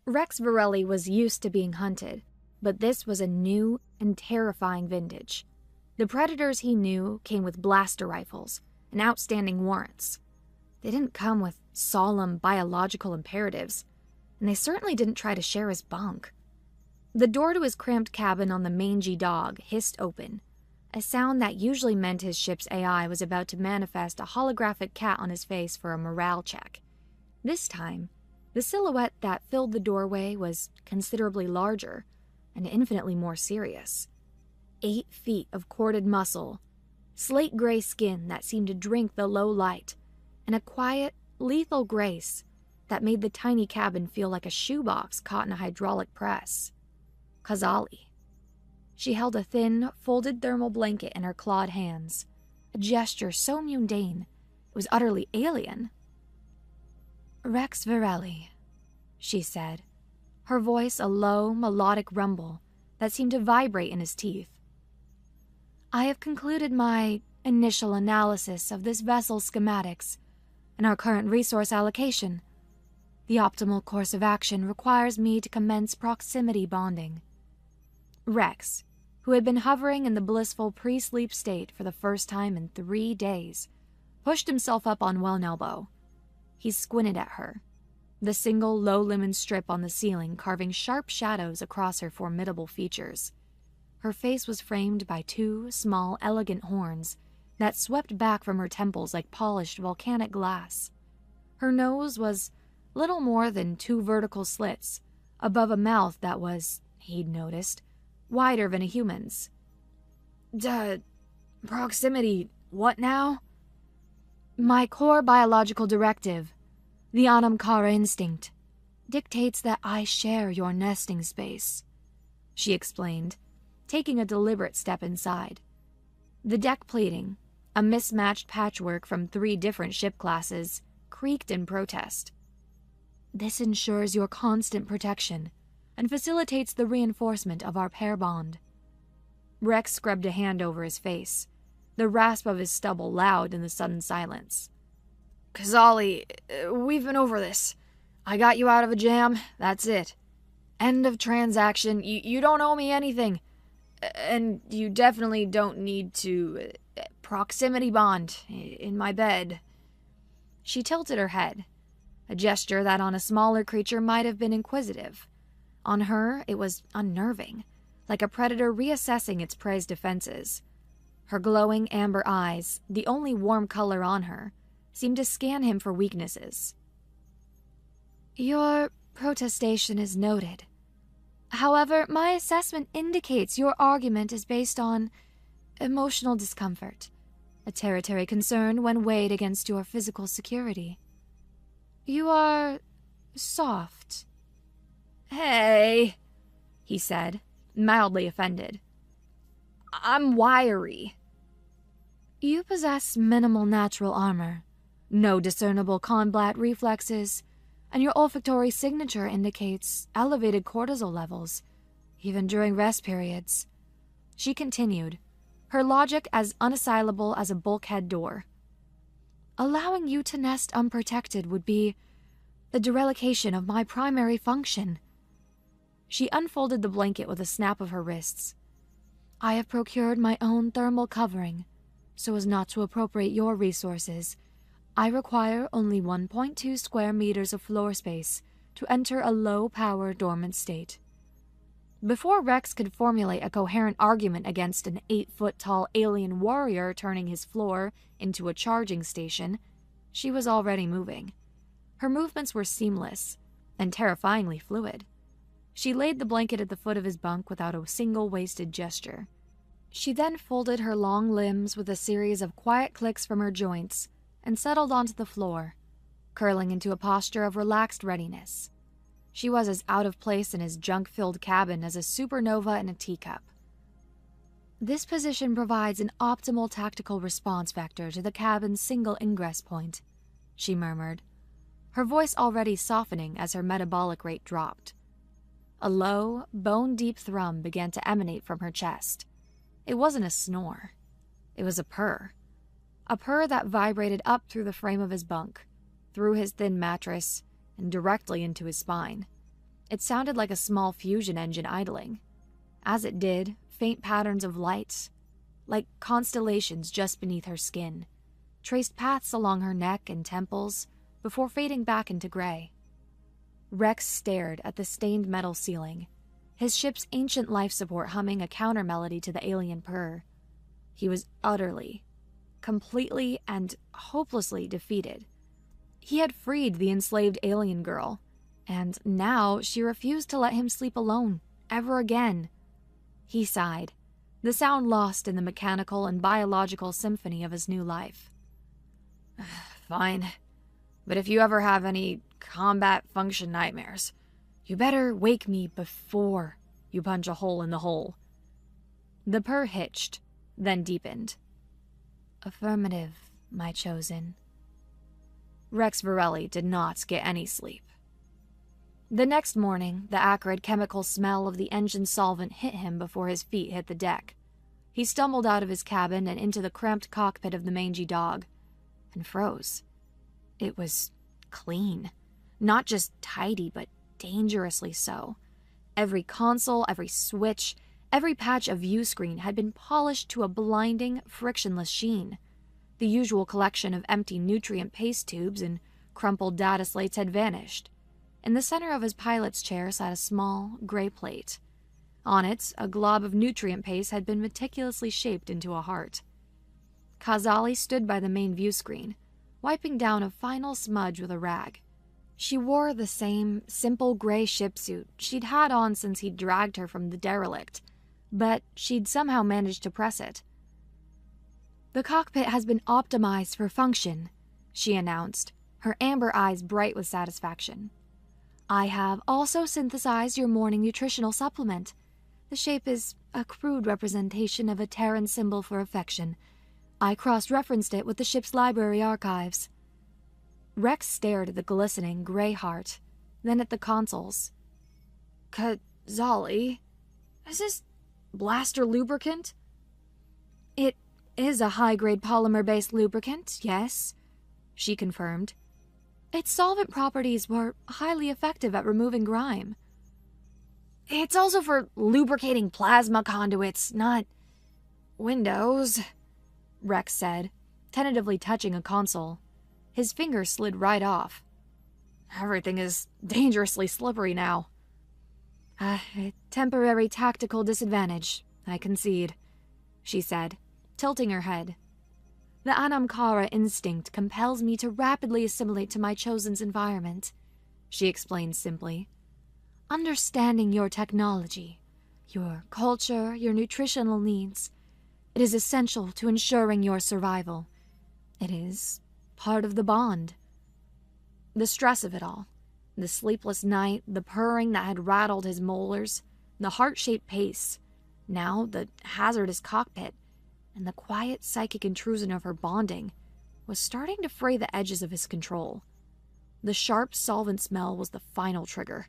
Rex Varelli was used to being hunted, but this was a new and terrifying vintage. The predators he knew came with blaster rifles and outstanding warrants. They didn't come with solemn biological imperatives, and they certainly didn't try to share his bunk. The door to his cramped cabin on the mangy dog hissed open, a sound that usually meant his ship's AI was about to manifest a holographic cat on his face for a morale check. This time, the silhouette that filled the doorway was considerably larger and infinitely more serious. 8 feet of corded muscle, slate gray skin that seemed to drink the low light, and a quiet, lethal grace that made the tiny cabin feel like a shoebox caught in a hydraulic press. Khazali. She held a thin, folded thermal blanket in her clawed hands, a gesture so mundane it was utterly alien. "Rex Varelli," she said, her voice a low, melodic rumble that seemed to vibrate in his teeth. "I have concluded my initial analysis of this vessel's schematics and our current resource allocation. The optimal course of action requires me to commence proximity bonding." Rex, who had been hovering in the blissful pre-sleep state for the first time in 3 days, pushed himself up on one elbow. He squinted at her, the single low lemon strip on the ceiling carving sharp shadows across her formidable features. Her face was framed by 2 small, elegant horns that swept back from her temples like polished volcanic glass. Her nose was little more than 2 vertical slits above a mouth that was, he'd noticed, wider than a human's. Proximity, what now?" "My core biological directive, the Anamkara instinct, dictates that I share your nesting space," she explained, taking a deliberate step inside. The deck plating, a mismatched patchwork from 3 different ship classes, creaked in protest. "This ensures your constant protection and facilitates the reinforcement of our pair bond." Rex scrubbed a hand over his face, the rasp of his stubble loud in the sudden silence. "Khazali, we've been over this. I got you out of a jam, that's it. End of transaction, you don't owe me anything. And you definitely don't need to proximity bond in my bed." She tilted her head, a gesture that on a smaller creature might have been inquisitive. On her, it was unnerving, like a predator reassessing its prey's defenses. Her glowing amber eyes, the only warm color on her, seemed to scan him for weaknesses. "Your protestation is noted. However, my assessment indicates your argument is based on emotional discomfort, a territory concern when weighed against your physical security. You are soft." "Hey," he said, mildly offended. "I'm wiry." "You possess minimal natural armor, no discernible combat reflexes, and your olfactory signature indicates elevated cortisol levels, even during rest periods," she continued, her logic as unassailable as a bulkhead door. "Allowing you to nest unprotected would be the dereliction of my primary function." She unfolded the blanket with a snap of her wrists. "I have procured my own thermal covering, so as not to appropriate your resources. I require only 1.2 square meters of floor space to enter a low-power dormant state." Before Rex could formulate a coherent argument against an 8-foot-tall alien warrior turning his floor into a charging station, she was already moving. Her movements were seamless and terrifyingly fluid. She laid the blanket at the foot of his bunk without a single wasted gesture. She then folded her long limbs with a series of quiet clicks from her joints and settled onto the floor, curling into a posture of relaxed readiness. She was as out of place in his junk-filled cabin as a supernova in a teacup. "This position provides an optimal tactical response vector to the cabin's single ingress point," she murmured, her voice already softening as her metabolic rate dropped. A low, bone-deep thrum began to emanate from her chest. It wasn't a snore. It was a purr that vibrated up through the frame of his bunk, through his thin mattress, and directly into his spine. It sounded like a small fusion engine idling. As it did, faint patterns of light, like constellations just beneath her skin, traced paths along her neck and temples before fading back into gray. Rex stared at the stained metal ceiling, his ship's ancient life support humming a counter-melody to the alien purr. He was utterly, completely, and hopelessly defeated. He had freed the enslaved alien girl, and now she refused to let him sleep alone, ever again. He sighed, the sound lost in the mechanical and biological symphony of his new life. Fine, but if you ever have any combat function nightmares, you better wake me before you punch a hole in the hole. The purr hitched, then deepened. Affirmative, my chosen. Rex Varelli did not get any sleep. The next morning, the acrid chemical smell of the engine solvent hit him before his feet hit the deck. He stumbled out of his cabin and into the cramped cockpit of the mangy dog, and froze. It was clean. Not just tidy, but dangerously so. Every console, every switch, every patch of view screen had been polished to a blinding, frictionless sheen. The usual collection of empty nutrient paste tubes and crumpled data slates had vanished. In the center of his pilot's chair sat a small, gray plate. On it, a glob of nutrient paste had been meticulously shaped into a heart. Kazali stood by the main view screen, wiping down a final smudge with a rag. She wore the same simple gray ship suit she'd had on since he'd dragged her from the derelict, but she'd somehow managed to press it. The cockpit has been optimized for function, she announced, her amber eyes bright with satisfaction. I have also synthesized your morning nutritional supplement. The shape is a crude representation of a Terran symbol for affection. I cross-referenced it with the ship's library archives. Rex stared at the glistening gray heart, then at the consoles. Kazali? Is this blaster lubricant? It is a high-grade polymer-based lubricant, yes, she confirmed. Its solvent properties were highly effective at removing grime. It's also for lubricating plasma conduits, not windows, Rex said, tentatively touching a console. His finger slid right off. Everything is dangerously slippery now. A temporary tactical disadvantage, I concede, she said, tilting her head. The Anamkara instinct compels me to rapidly assimilate to my chosen's environment, she explained simply. Understanding your technology, your culture, your nutritional needs, it is essential to ensuring your survival. It is part of the bond. The stress of it all, the sleepless night, the purring that had rattled his molars, the heart-shaped pace, now the hazardous cockpit, and the quiet psychic intrusion of her bonding was starting to fray the edges of his control. The sharp solvent smell was the final trigger.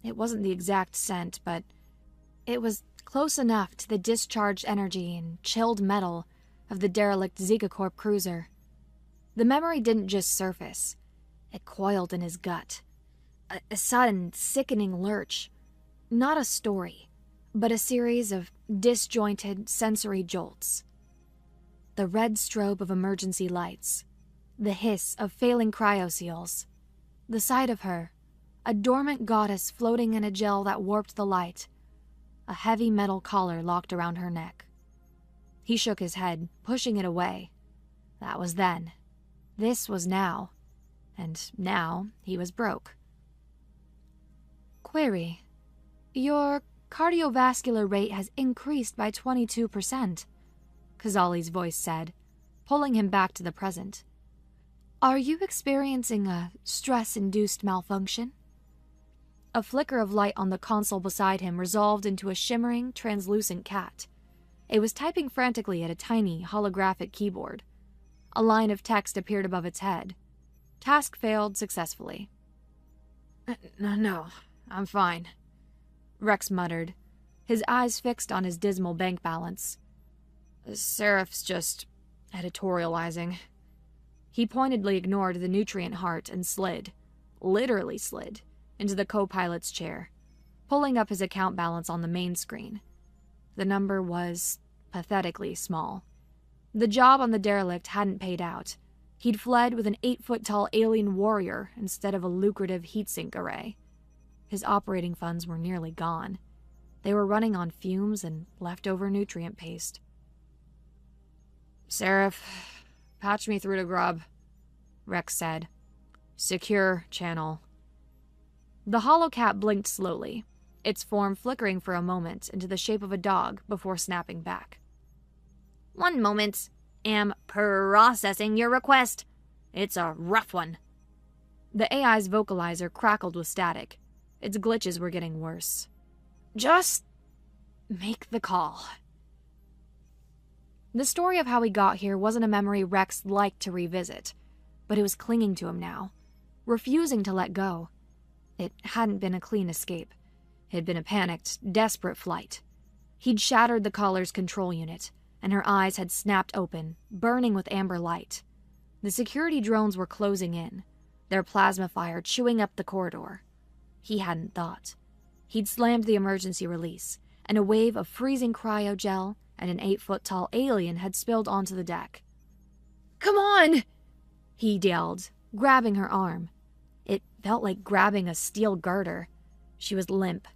It wasn't the exact scent, but it was close enough to the discharged energy and chilled metal of the derelict Zegacorp cruiser. The memory didn't just surface. It coiled in his gut. A sudden, sickening lurch. Not a story, but a series of disjointed sensory jolts. The red strobe of emergency lights, the hiss of failing cryoseals, the sight of her, a dormant goddess floating in a gel that warped the light, a heavy metal collar locked around her neck. He shook his head, pushing it away. That was then. This was now. And now he was broke. Query. Your cardiovascular rate has increased by 22%. Kazali's voice said, pulling him back to the present. Are you experiencing a stress-induced malfunction? A flicker of light on the console beside him resolved into a shimmering, translucent cat. It was typing frantically at a tiny, holographic keyboard. A line of text appeared above its head. Task failed successfully. No, I'm fine, Rex muttered, his eyes fixed on his dismal bank balance. Seraph's just editorializing. He pointedly ignored the nutrient heart and slid, literally slid, into the co-pilot's chair. pulling up his account balance on the main screen. The number was pathetically small. The job on the derelict hadn't paid out. He'd fled with an 8-foot-tall alien warrior instead of a lucrative heatsink array. His operating funds were nearly gone. They were running on fumes and leftover nutrient paste. "Seraph, patch me through to Grub," Rex said. "Secure channel." The holocat blinked slowly, its form flickering for a moment into the shape of a dog before snapping back. "One moment. Am processing your request. It's a rough one." The AI's vocalizer crackled with static. Its glitches were getting worse. "Just make the call." The story of how he got here wasn't a memory Rex liked to revisit, but it was clinging to him now, refusing to let go. It hadn't been a clean escape. It had been a panicked, desperate flight. He'd shattered the caller's control unit, and her eyes had snapped open, burning with amber light. The security drones were closing in, their plasma fire chewing up the corridor. He hadn't thought. He'd slammed the emergency release, and a wave of freezing cryogel and an 8-foot-tall alien had spilled onto the deck. "Come on!" he yelled, grabbing her arm. It felt like grabbing a steel girder. She was limp,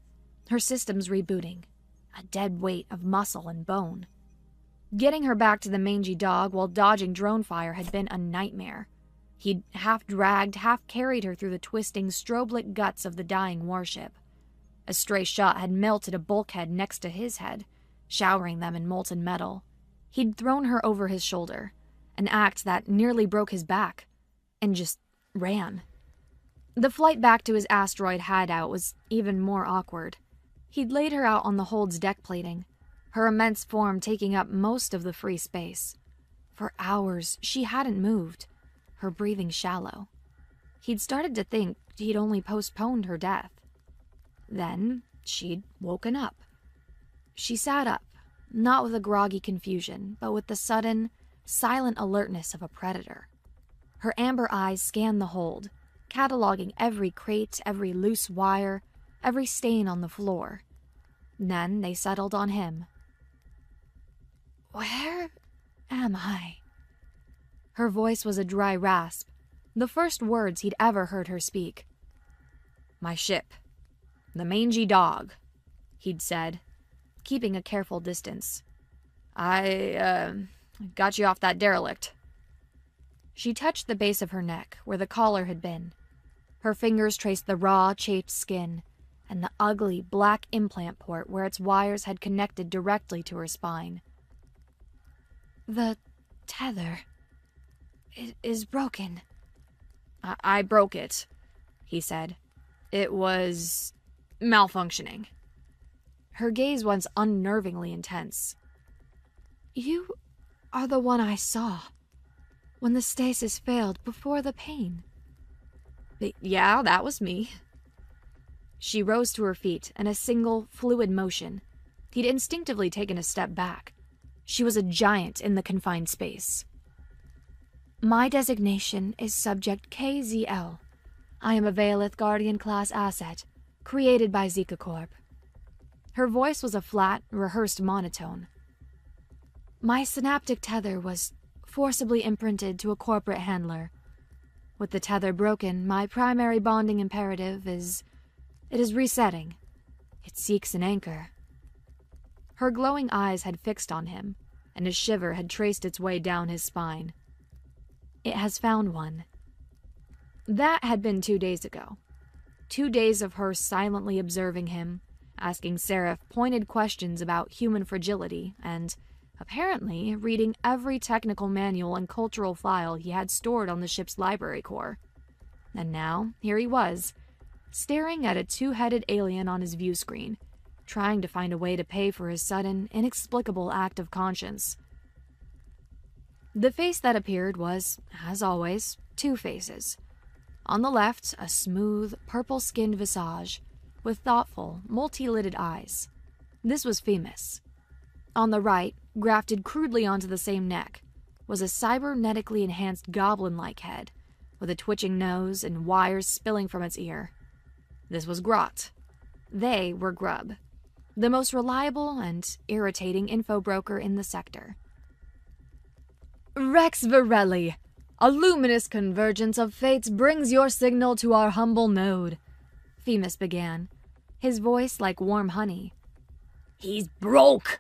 her systems rebooting, a dead weight of muscle and bone. Getting her back to the mangy dog while dodging drone fire had been a nightmare. He'd half-dragged, half-carried her through the twisting, strobe-lit guts of the dying warship. A stray shot had melted a bulkhead next to his head, showering them in molten metal. He'd thrown her over his shoulder, an act that nearly broke his back, and just ran. The flight back to his asteroid hideout was even more awkward. He'd laid her out on the hold's deck plating, her immense form taking up most of the free space. For hours, she hadn't moved, her breathing shallow. He'd started to think he'd only postponed her death. Then she'd woken up. She sat up, not with a groggy confusion, but with the sudden, silent alertness of a predator. Her amber eyes scanned the hold, cataloging every crate, every loose wire, every stain on the floor. Then they settled on him. "Where am I?" Her voice was a dry rasp, the first words he'd ever heard her speak. "My ship. The mangy dog," he'd said, keeping a careful distance. I got you off that derelict." She touched the base of her neck, where the collar had been. Her fingers traced the raw, chafed skin, and the ugly, black implant port where its wires had connected directly to her spine. "The tether. It is broken." I broke it," he said. "It was malfunctioning." Her gaze was unnervingly intense. "You are the one I saw, when the stasis failed before the pain." "Yeah, that was me." She rose to her feet in a single, fluid motion. He'd instinctively taken a step back. She was a giant in the confined space. "My designation is Subject KZL. I am a Valeth Guardian-class asset, created by Zika Corp." Her voice was a flat, rehearsed monotone. "My synaptic tether was forcibly imprinted to a corporate handler. With the tether broken, my primary bonding imperative is resetting. It seeks an anchor." Her glowing eyes had fixed on him, and a shiver had traced its way down his spine. "It has found one." That had been 2 days ago. 2 days of her silently observing him, asking Seraph pointed questions about human fragility, and, apparently, reading every technical manual and cultural file he had stored on the ship's library core. And now, here he was, staring at a 2-headed alien on his view screen, trying to find a way to pay for his sudden, inexplicable act of conscience. The face that appeared was, as always, 2 faces. On the left, a smooth, purple-skinned visage, with thoughtful, multi-lidded eyes. This was Femus. On the right, grafted crudely onto the same neck, was a cybernetically enhanced goblin-like head, with a twitching nose and wires spilling from its ear. This was Grot. They were Grub, the most reliable and irritating info broker in the sector. Rex Varelli, a luminous convergence of fates brings your signal to our humble node, Themis began, his voice like warm honey. He's broke,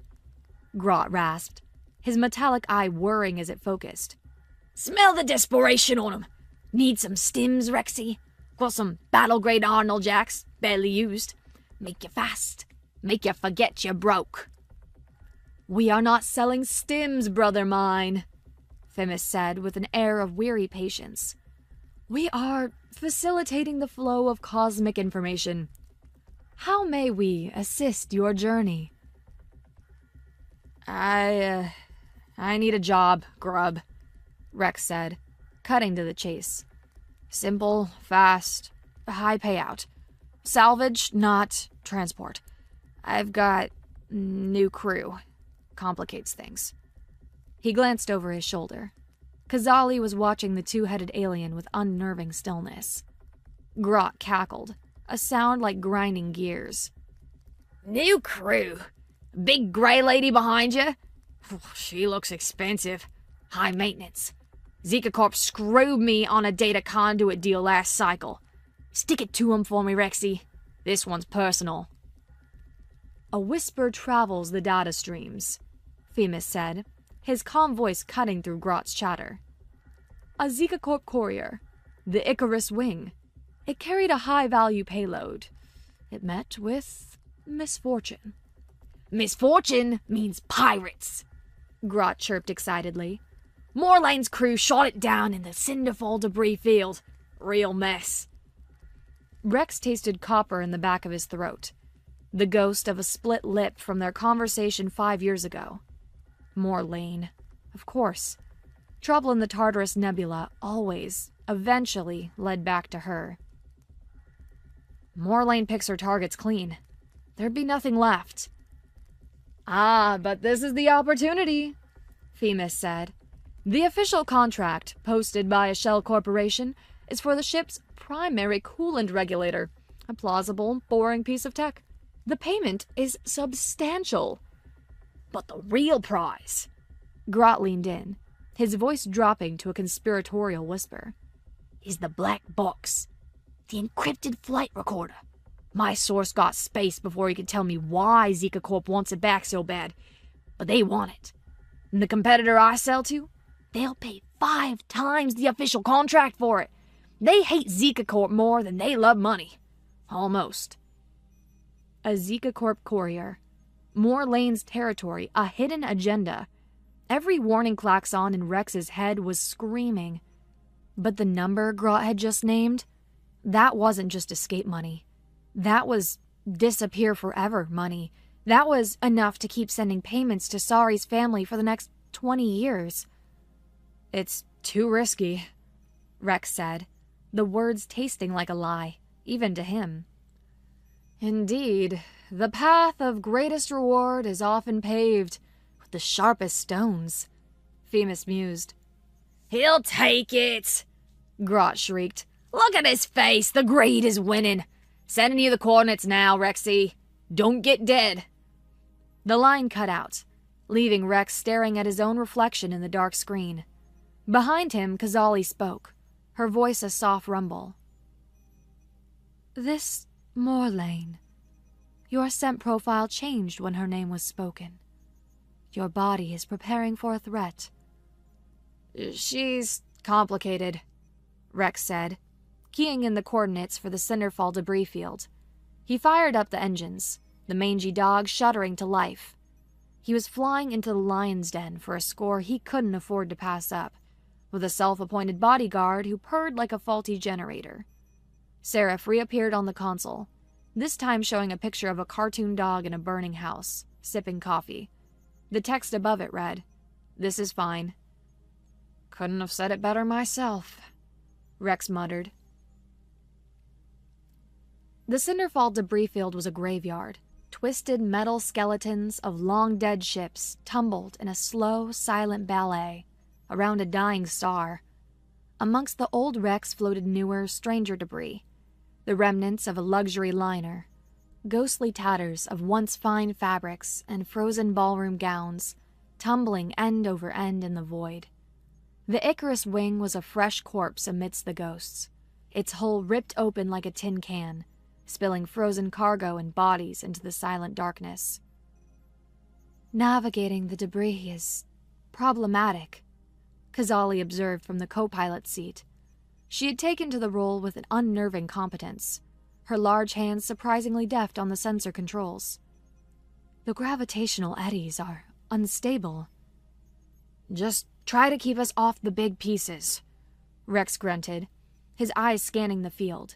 Grot rasped, his metallic eye whirring as it focused. Smell the desperation on him. Need some stims, Rexy? Got some battle-grade Arnold Jacks, barely used. Make you fast. Make you forget you're broke. We are not selling stims, brother mine, Themis said with an air of weary patience. We are facilitating the flow of cosmic information. How may we assist your journey? I need a job, Grub, Rex said, cutting to the chase. Simple, fast, high payout. Salvage, not transport. I've got new crew. Complicates things. He glanced over his shoulder. Kazali was watching the two-headed alien with unnerving stillness. Grot cackled, a sound like grinding gears. New crew? Big gray lady behind you? She looks expensive. High maintenance. Zika Corp screwed me on a data conduit deal last cycle. Stick it to 'em for me, Rexy. This one's personal. A whisper travels the data streams, Themis said, his calm voice cutting through Grot's chatter. A Zika Corp courier, the Icarus Wing. It carried a high-value payload. It met with misfortune. Misfortune means pirates, Grot chirped excitedly. Morlane's crew shot it down in the Cinderfall debris field. Real mess. Rex tasted copper in the back of his throat, the ghost of a split lip from their conversation 5 years ago. Morlane, of course. Trouble in the Tartarus Nebula always, eventually, led back to her. Morlane picks her targets clean. There'd be nothing left. Ah, but this is the opportunity, Themis said. The official contract, posted by a shell corporation, is for the ship's primary coolant regulator. A plausible, boring piece of tech. The payment is substantial. But the real prize... Grot leaned in, his voice dropping to a conspiratorial whisper. Is the black box. The encrypted flight recorder. My source got spaced before he could tell me why Zika Corp wants it back so bad. But they want it. And the competitor I sell to, they'll pay 5 times the official contract for it. They hate Zika Corp more than they love money. Almost. A Zika Corp courier. Morlane's territory, a hidden agenda. Every warning klaxon in Rex's head was screaming. But the number Grot had just named, that wasn't just escape money. That was disappear forever money. That was enough to keep sending payments to Sari's family for the next 20 years. It's too risky, Rex said, the words tasting like a lie, even to him. Indeed, the path of greatest reward is often paved with the sharpest stones, Themis mused. He'll take it, Grot shrieked. Look at his face, the greed is winning. Sending you the coordinates now, Rexy. Don't get dead. The line cut out, leaving Rex staring at his own reflection in the dark screen. Behind him, Kazali spoke, her voice a soft rumble. This Morlane. Your scent profile changed when her name was spoken. Your body is preparing for a threat. She's complicated, Rex said, keying in the coordinates for the Cinderfall debris field. He fired up the engines, the mangy dog shuddering to life. He was flying into the lion's den for a score he couldn't afford to pass up, with a self-appointed bodyguard who purred like a faulty generator. Seraph reappeared on the console, this time showing a picture of a cartoon dog in a burning house, sipping coffee. The text above it read, "This is fine." Couldn't have said it better myself, Rex muttered. The Cinderfall debris field was a graveyard. Twisted metal skeletons of long-dead ships tumbled in a slow, silent ballet around a dying star. Amongst the old wrecks floated newer, stranger debris, the remnants of a luxury liner, ghostly tatters of once fine fabrics and frozen ballroom gowns, tumbling end over end in the void. The Icarus wing was a fresh corpse amidst the ghosts, its hull ripped open like a tin can, spilling frozen cargo and bodies into the silent darkness. Navigating the debris is problematic, Kazali observed from the co-pilot's seat. She had taken to the role with an unnerving competence, her large hands surprisingly deft on the sensor controls. The gravitational eddies are unstable. Just try to keep us off the big pieces, Rex grunted, his eyes scanning the field.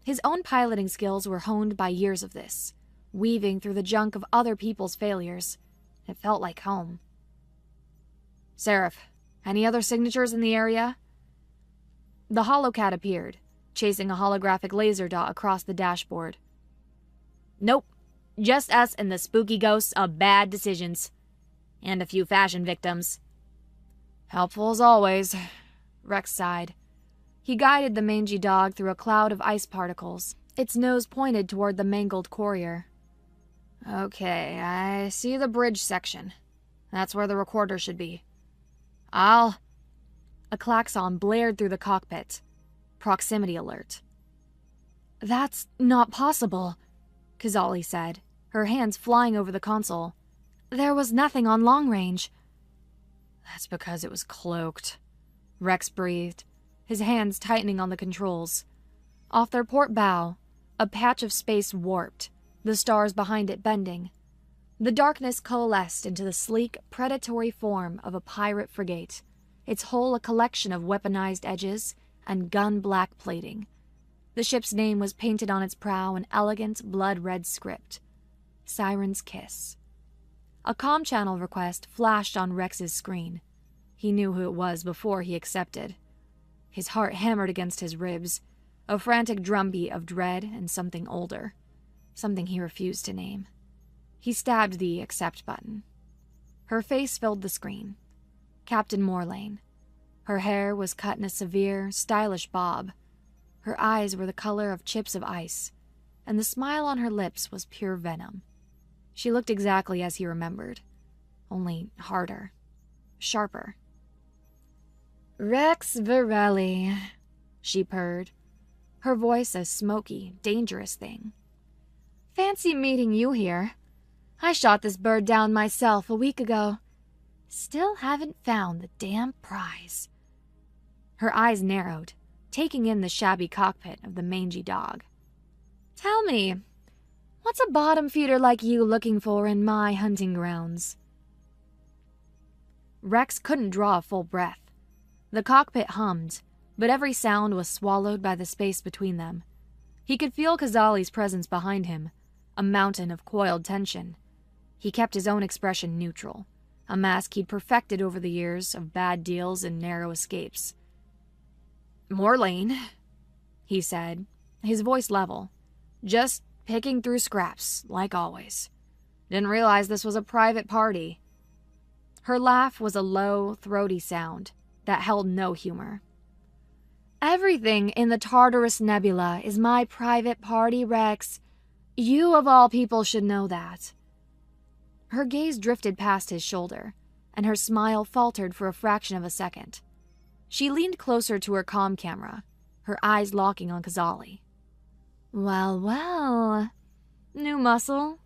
His own piloting skills were honed by years of this, weaving through the junk of other people's failures. It felt like home. Seraph, any other signatures in the area? The holocat appeared, chasing a holographic laser dot across the dashboard. Nope, just us and the spooky ghosts of bad decisions. And a few fashion victims. Helpful as always, Rex sighed. He guided the mangy dog through a cloud of ice particles, its nose pointed toward the mangled courier. Okay, I see the bridge section. That's where the recorder should be. A klaxon blared through the cockpit. Proximity alert. That's not possible, Kazali said, her hands flying over the console. There was nothing on long range. That's because it was cloaked, Rex breathed, his hands tightening on the controls. Off their port bow, a patch of space warped, the stars behind it bending. The darkness coalesced into the sleek, predatory form of a pirate frigate, its hull a collection of weaponized edges and gun-black plating. The ship's name was painted on its prow in elegant, blood-red script. Siren's Kiss. A comm channel request flashed on Rex's screen. He knew who it was before he accepted. His heart hammered against his ribs, a frantic drumbeat of dread and something older, something he refused to name. He stabbed the accept button. Her face filled the screen. Captain Morlane. Her hair was cut in a severe, stylish bob. Her eyes were the color of chips of ice, and the smile on her lips was pure venom. She looked exactly as he remembered, only harder, sharper. "Rex Varelli," she purred, her voice a smoky, dangerous thing. "Fancy meeting you here. I shot this bird down myself a week ago. Still haven't found the damn prize." Her eyes narrowed, taking in the shabby cockpit of the mangy dog. "Tell me, what's a bottom feeder like you looking for in my hunting grounds?" Rex couldn't draw a full breath. The cockpit hummed, but every sound was swallowed by the space between them. He could feel Kazali's presence behind him, a mountain of coiled tension. He kept his own expression neutral, a mask he'd perfected over the years of bad deals and narrow escapes. "Morlane," he said, his voice level. "Just picking through scraps, like always. Didn't realize this was a private party." Her laugh was a low, throaty sound that held no humor. "Everything in the Tartarus Nebula is my private party, Rex. You of all people should know that." Her gaze drifted past his shoulder, and her smile faltered for a fraction of a second. She leaned closer to her comm camera, her eyes locking on Kazali. "Well, well. New muscle?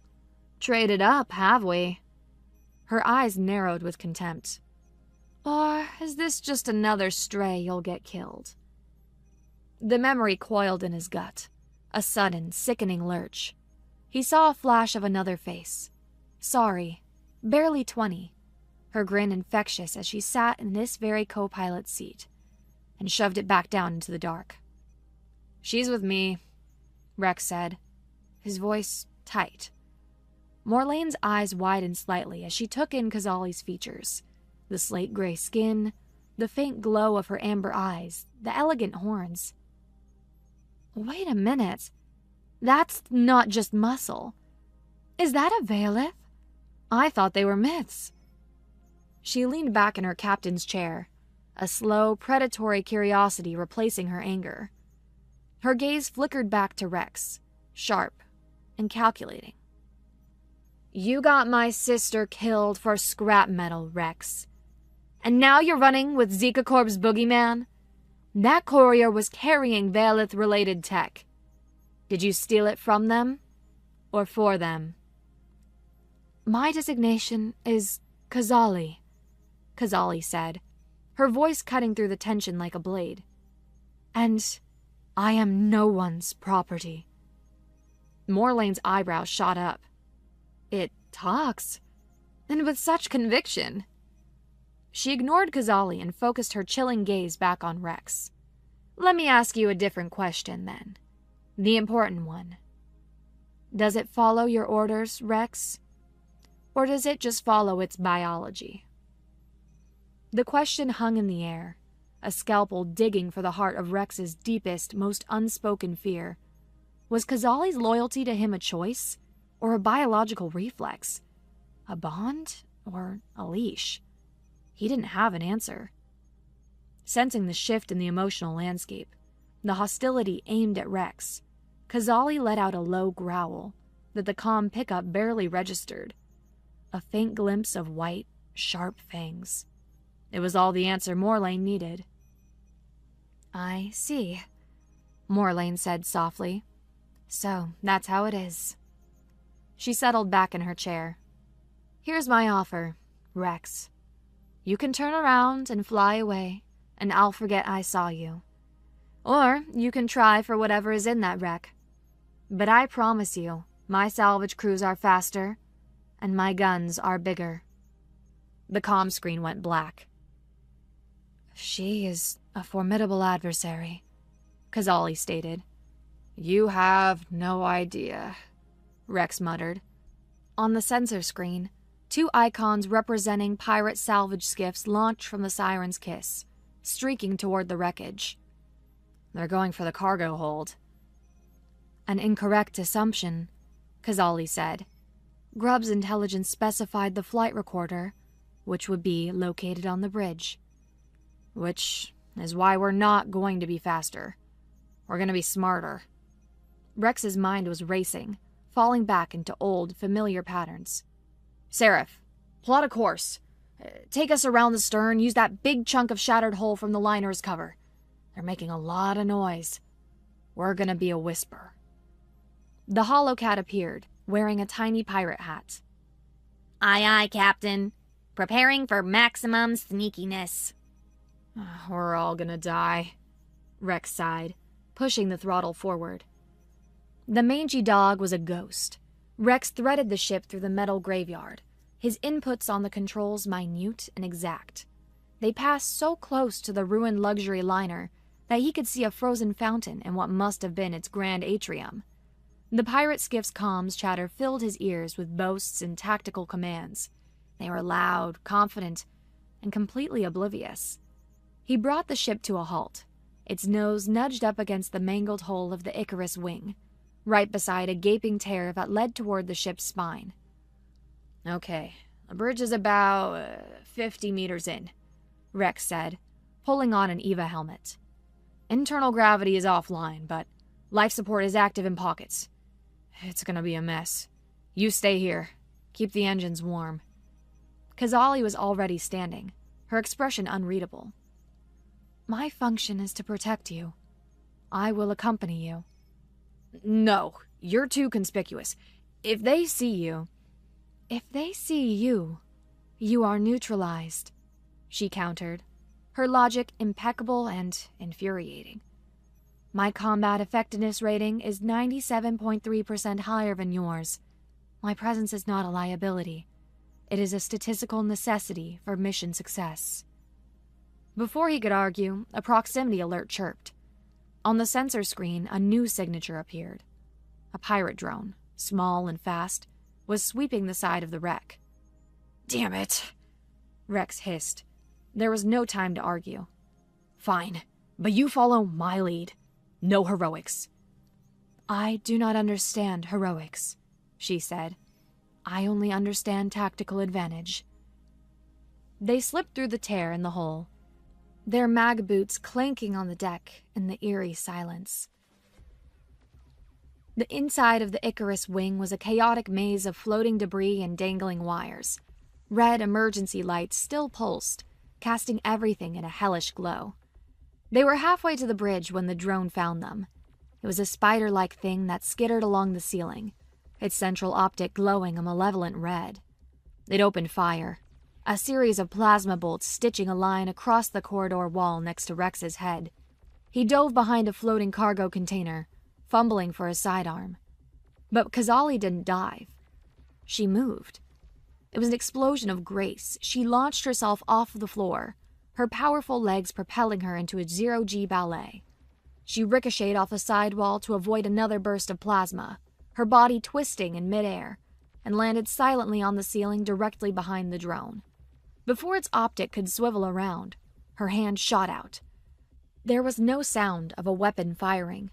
Traded up, have we?" Her eyes narrowed with contempt. "Or is this just another stray you'll get killed?" The memory coiled in his gut, a sudden, sickening lurch. He saw a flash of another face. Sorry, barely 20, her grin infectious as she sat in this very co-pilot's seat, and shoved it back down into the dark. "She's with me," Rex said, his voice tight. Morlane's eyes widened slightly as she took in Kazali's features, the slate-gray skin, the faint glow of her amber eyes, the elegant horns. "Wait a minute. That's not just muscle. Is that a Valeth? I thought they were myths." She leaned back in her captain's chair, a slow, predatory curiosity replacing her anger. Her gaze flickered back to Rex, sharp, and calculating. You got my sister killed for scrap metal, Rex. And now you're running with Zika Corp's boogeyman? That courier was carrying Valith-related tech. Did you steal it from them? Or for them? My designation is Kazali, Kazali said, her voice cutting through the tension like a blade. And I am no one's property. Morlane's eyebrows shot up. It talks, and with such conviction. She ignored Kazali and focused her chilling gaze back on Rex. Let me ask you a different question, then. The important one. Does it follow your orders, Rex? Or does it just follow its biology? The question hung in the air, a scalpel digging for the heart of Rex's deepest, most unspoken fear. Was Kazali's loyalty to him a choice, or a biological reflex? A bond, or a leash? He didn't have an answer. Sensing the shift in the emotional landscape, the hostility aimed at Rex, Kazali let out a low growl that the comm pickup barely registered. A faint glimpse of white, sharp fangs. It was all the answer Morlane needed. I see, Morlane said softly. So, that's how it is. She settled back in her chair. Here's my offer, Rex. You can turn around and fly away, and I'll forget I saw you. Or you can try for whatever is in that wreck. But I promise you, my salvage crews are faster, and my guns are bigger. The comm screen went black. She is a formidable adversary, Kazali stated. You have no idea, Rex muttered. On the sensor screen, two icons representing pirate salvage skiffs launched from the Siren's Kiss, streaking toward the wreckage. They're going for the cargo hold. An incorrect assumption, Kazali said. Grubb's intelligence specified the flight recorder, which would be located on the bridge. Which is why we're not going to be faster. We're going to be smarter. Rex's mind was racing, falling back into old, familiar patterns. Seraph, plot a course. Take us around the stern, use that big chunk of shattered hull from the liner as cover. They're making a lot of noise. We're gonna be a whisper. The holocat appeared, wearing a tiny pirate hat. Aye, aye, Captain. Preparing for maximum sneakiness. We're all gonna die, Rex sighed, pushing the throttle forward. The mangy dog was a ghost. Rex threaded the ship through the metal graveyard, his inputs on the controls minute and exact. They passed so close to the ruined luxury liner that he could see a frozen fountain in what must have been its grand atrium. The pirate skiff's comms chatter filled his ears with boasts and tactical commands. They were loud, confident, and completely oblivious. He brought the ship to a halt, its nose nudged up against the mangled hull of the Icarus wing, right beside a gaping tear that led toward the ship's spine. Okay, the bridge is about 50 meters in, Rex said, pulling on an EVA helmet. Internal gravity is offline, but life support is active in pockets. It's gonna be a mess. You stay here. Keep the engines warm. Kazali was already standing, her expression unreadable. My function is to protect you. I will accompany you. No, you're too conspicuous. If they see you, you are neutralized, she countered, her logic impeccable and infuriating. My combat effectiveness rating is 97.3% higher than yours. My presence is not a liability. It is a statistical necessity for mission success. Before he could argue, a proximity alert chirped. On the sensor screen, a new signature appeared. A pirate drone, small and fast, was sweeping the side of the wreck. Damn it, Rex hissed. There was no time to argue. Fine, but you follow my lead. No heroics. I do not understand heroics, she said. I only understand tactical advantage. They slipped through the tear in the hull, their mag boots clanking on the deck in the eerie silence. The inside of the Icarus wing was a chaotic maze of floating debris and dangling wires. Red emergency lights still pulsed, casting everything in a hellish glow. They were halfway to the bridge when the drone found them. It was a spider-like thing that skittered along the ceiling, its central optic glowing a malevolent red. It opened fire, a series of plasma bolts stitching a line across the corridor wall next to Rex's head. He dove behind a floating cargo container, fumbling for his sidearm. But Kazali didn't dive. She moved. It was an explosion of grace. She launched herself off the floor, her powerful legs propelling her into a zero-G ballet. She ricocheted off a sidewall to avoid another burst of plasma, her body twisting in midair, and landed silently on the ceiling directly behind the drone. Before its optic could swivel around, her hand shot out. There was no sound of a weapon firing,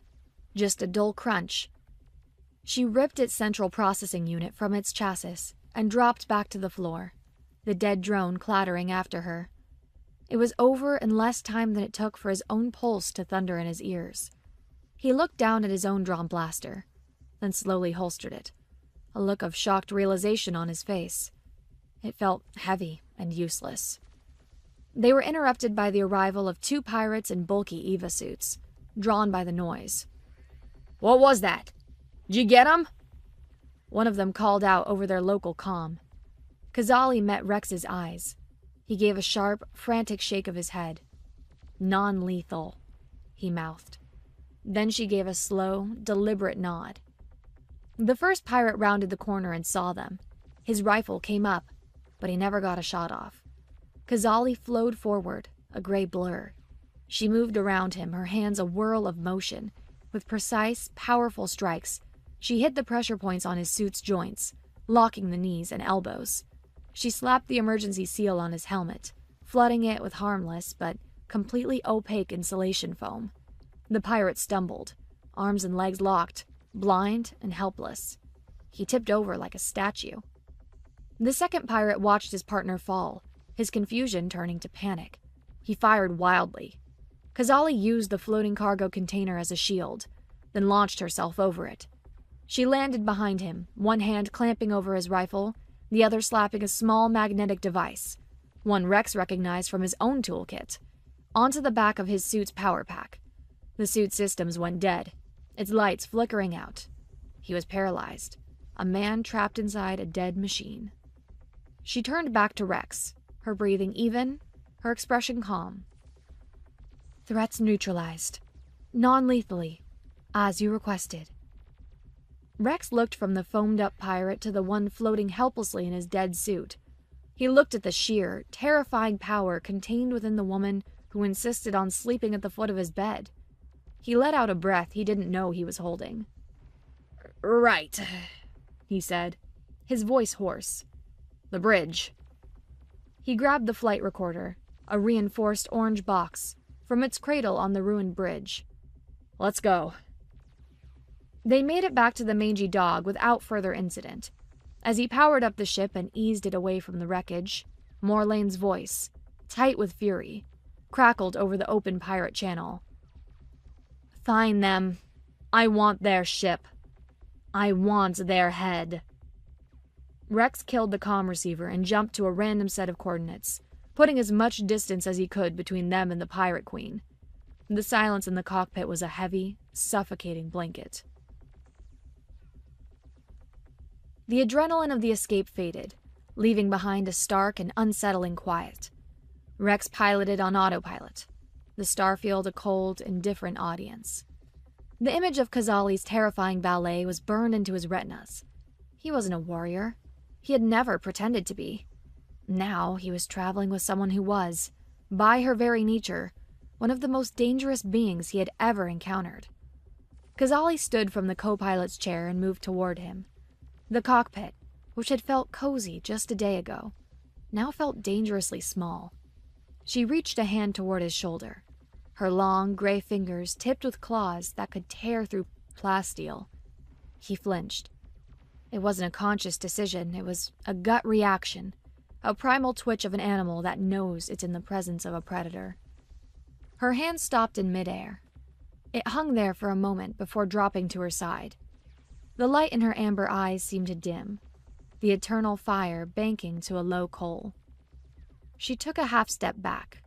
just a dull crunch. She ripped its central processing unit from its chassis and dropped back to the floor, the dead drone clattering after her. It was over in less time than it took for his own pulse to thunder in his ears. He looked down at his own drawn blaster, then slowly holstered it, a look of shocked realization on his face. It felt heavy and useless. They were interrupted by the arrival of 2 pirates in bulky EVA suits, drawn by the noise. "What was that? Did you get him?" One of them called out over their local comm. Kazali met Rex's eyes. He gave a sharp, frantic shake of his head. "Non-lethal," he mouthed. Then she gave a slow, deliberate nod. The first pirate rounded the corner and saw them. His rifle came up, but he never got a shot off. Kazali flowed forward, a gray blur. She moved around him, her hands a whirl of motion. With precise, powerful strikes, she hit the pressure points on his suit's joints, locking the knees and elbows. She slapped the emergency seal on his helmet, flooding it with harmless but completely opaque insulation foam. The pirate stumbled, arms and legs locked, blind and helpless. He tipped over like a statue. The second pirate watched his partner fall, his confusion turning to panic. He fired wildly. Kazali used the floating cargo container as a shield, then launched herself over it. She landed behind him, one hand clamping over his rifle, the other slapping a small magnetic device, one Rex recognized from his own toolkit, onto the back of his suit's power pack. The suit systems went dead, its lights flickering out. He was paralyzed, a man trapped inside a dead machine. She turned back to Rex, her breathing even, her expression calm. "Threats neutralized. Non-lethally, as you requested." Rex looked from the foamed-up pirate to the one floating helplessly in his dead suit. He looked at the sheer, terrifying power contained within the woman who insisted on sleeping at the foot of his bed. He let out a breath he didn't know he was holding. "Right," he said, his voice hoarse. "The bridge." He grabbed the flight recorder, a reinforced orange box, from its cradle on the ruined bridge. "Let's go." They made it back to the mangy dog without further incident. As he powered up the ship and eased it away from the wreckage, Morlane's voice, tight with fury, crackled over the open pirate channel. "Find them. I want their ship. I want their head." Rex killed the comm receiver and jumped to a random set of coordinates, putting as much distance as he could between them and the Pirate Queen. The silence in the cockpit was a heavy, suffocating blanket. The adrenaline of the escape faded, leaving behind a stark and unsettling quiet. Rex piloted on autopilot, the starfield a cold, indifferent audience. The image of Kazali's terrifying ballet was burned into his retinas. He wasn't a warrior. He had never pretended to be. Now he was traveling with someone who was, by her very nature, one of the most dangerous beings he had ever encountered. Kazali stood from the co-pilot's chair and moved toward him. The cockpit, which had felt cozy just a day ago, now felt dangerously small. She reached a hand toward his shoulder, her long, gray fingers tipped with claws that could tear through plasteel. He flinched. It wasn't a conscious decision, it was a gut reaction, a primal twitch of an animal that knows it's in the presence of a predator. Her hand stopped in midair. It hung there for a moment before dropping to her side, The light in her amber eyes seemed to dim, the eternal fire banking to a low coal. She took a half step back,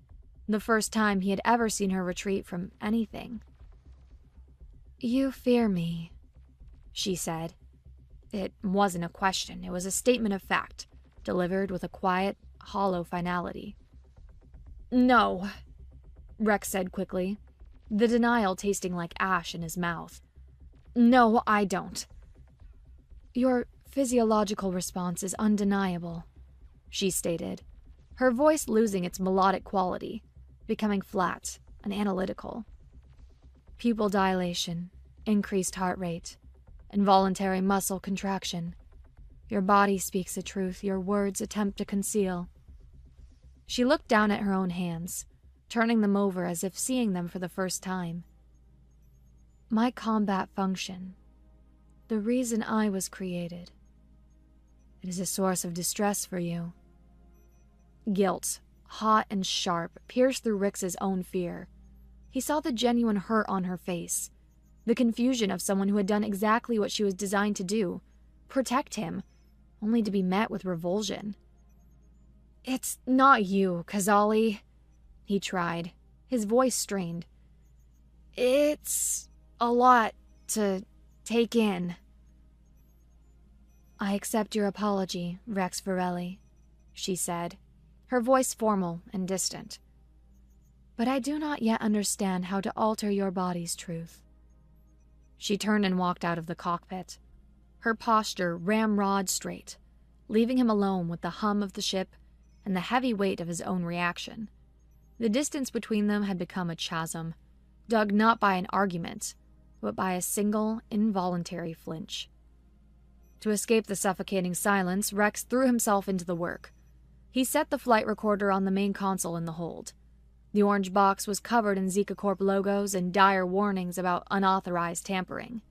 the first time he had ever seen her retreat from anything. "You fear me," she said. It wasn't a question, it was a statement of fact, delivered with a quiet, hollow finality. "No," Rex said quickly, the denial tasting like ash in his mouth. "No, I don't." "Your physiological response is undeniable," she stated, her voice losing its melodic quality, becoming flat and analytical. "Pupil dilation, increased heart rate, involuntary muscle contraction. Your body speaks the truth your words attempt to conceal." She looked down at her own hands, turning them over as if seeing them for the first time. "My combat function, the reason I was created. It is a source of distress for you." Guilt, hot and sharp, pierced through Rix's own fear. He saw the genuine hurt on her face, the confusion of someone who had done exactly what she was designed to do, protect him, only to be met with revulsion. "It's not you, Kazali," he tried, his voice strained. "It's a lot to take in." "I accept your apology, Rex Varelli," she said, her voice formal and distant. "But I do not yet understand how to alter your body's truth." She turned and walked out of the cockpit, her posture ramrod straight, leaving him alone with the hum of the ship and the heavy weight of his own reaction. The distance between them had become a chasm, dug not by an argument, but by a single, involuntary flinch. To escape the suffocating silence, Rex threw himself into the work. He set the flight recorder on the main console in the hold. The orange box was covered in Zika Corp logos and dire warnings about unauthorized tampering.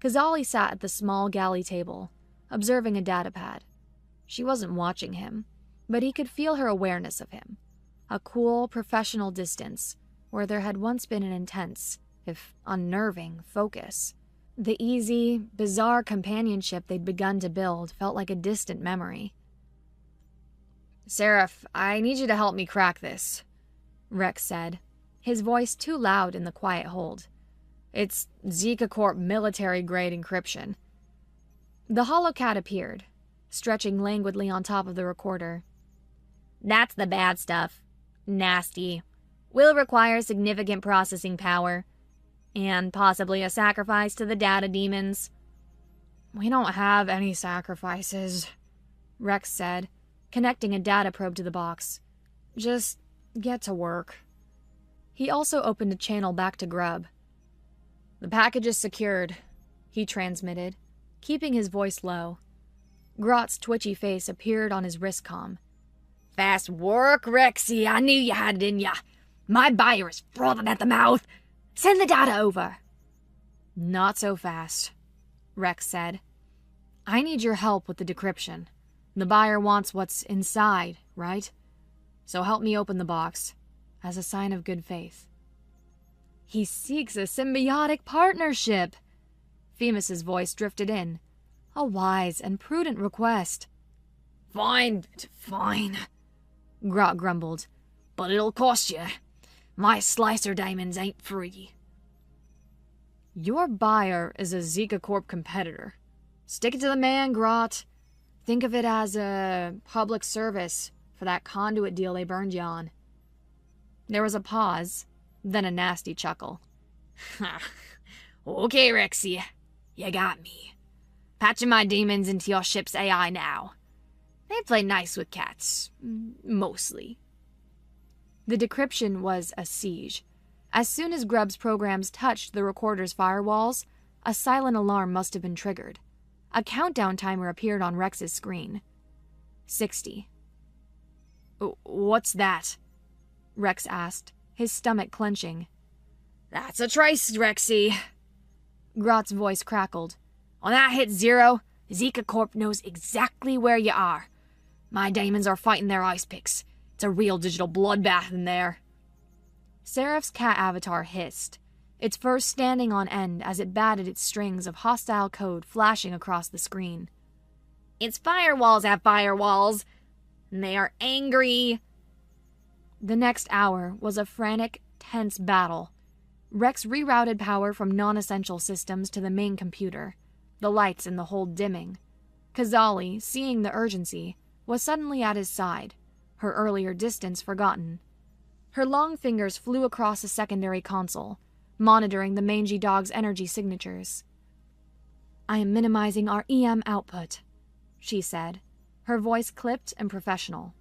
Kazali sat at the small galley table, observing a datapad. She wasn't watching him, but he could feel her awareness of him. A cool, professional distance, where there had once been an intense, if unnerving, focus. The easy, bizarre companionship they'd begun to build felt like a distant memory. "Seraph, I need you to help me crack this," Rex said, his voice too loud in the quiet hold. "It's Zika Corp military-grade encryption." The holocat appeared, stretching languidly on top of the recorder. "That's the bad stuff. Nasty. Will require significant processing power. And possibly a sacrifice to the data demons." "We don't have any sacrifices," Rex said, connecting a data probe to the box. "Just get to work." He also opened a channel back to Grub. "The package is secured," he transmitted, keeping his voice low. Grott's twitchy face appeared on his wristcom. "Fast work, Rexy. I knew you had it in ya. My buyer is frothing at the mouth. Send the data over." "Not so fast," Rex said. "I need your help with the decryption. The buyer wants what's inside, right? So help me open the box, as a sign of good faith." "He seeks a symbiotic partnership," Themis's voice drifted in. "A wise and prudent request." Fine, Grot grumbled. "But it'll cost you. My slicer diamonds ain't free." "Your buyer is a Zika Corp competitor. Stick it to the man, Grot. Think of it as a public service for that conduit deal they burned you on." There was a pause, then a nasty chuckle. "Okay, Rexy, you got me. Patching my demons into your ship's AI now. They play nice with cats, mostly." The decryption was a siege. As soon as Grubb's programs touched the recorder's firewalls, a silent alarm must have been triggered. A countdown timer appeared on Rex's screen. 60. "What's that?" Rex asked, his stomach clenching. "That's a trace, Rexy." Grot's voice crackled. "When that hits 0, Zika Corp knows exactly where you are. My daemons are fighting their ice picks. It's a real digital bloodbath in there." Seraph's cat avatar hissed, its first standing on end as it batted its strings of hostile code flashing across the screen. Its firewalls have firewalls, and they are angry. The next hour was a frantic, tense battle. Rex rerouted power from non-essential systems to the main computer, the lights in the hold dimming. Kazali, seeing the urgency, was suddenly at his side, her earlier distance forgotten. Her long fingers flew across a secondary console, monitoring the mangy dog's energy signatures. "I am minimizing our EM output," she said, her voice clipped and professional.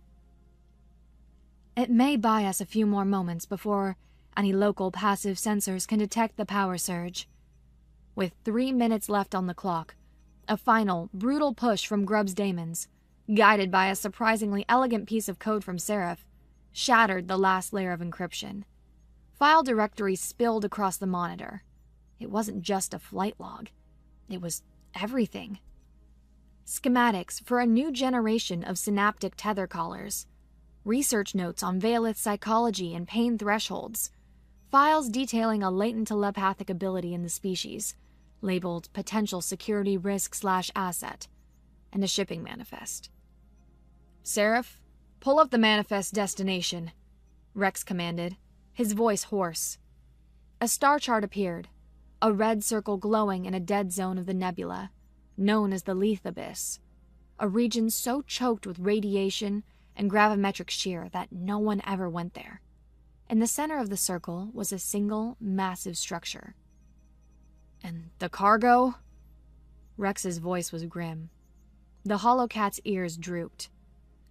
"It may buy us a few more moments before any local passive sensors can detect the power surge." With 3 minutes left on the clock, a final, brutal push from Grubbs Damon's, guided by a surprisingly elegant piece of code from Seraph, shattered the last layer of encryption. File directories spilled across the monitor. It wasn't just a flight log. It was everything. Schematics for a new generation of synaptic tether collars, research notes on Veilith psychology and pain thresholds, files detailing a latent telepathic ability in the species, labeled potential security risk/asset, and a shipping manifest. "Seraph, pull up the manifest destination," Rex commanded, his voice hoarse. A star chart appeared, a red circle glowing in a dead zone of the nebula, known as the Leith Abyss, a region so choked with radiation and gravimetric shear that no one ever went there. In the center of the circle was a single, massive structure. "And the cargo?" Rex's voice was grim. The Holocat's ears drooped.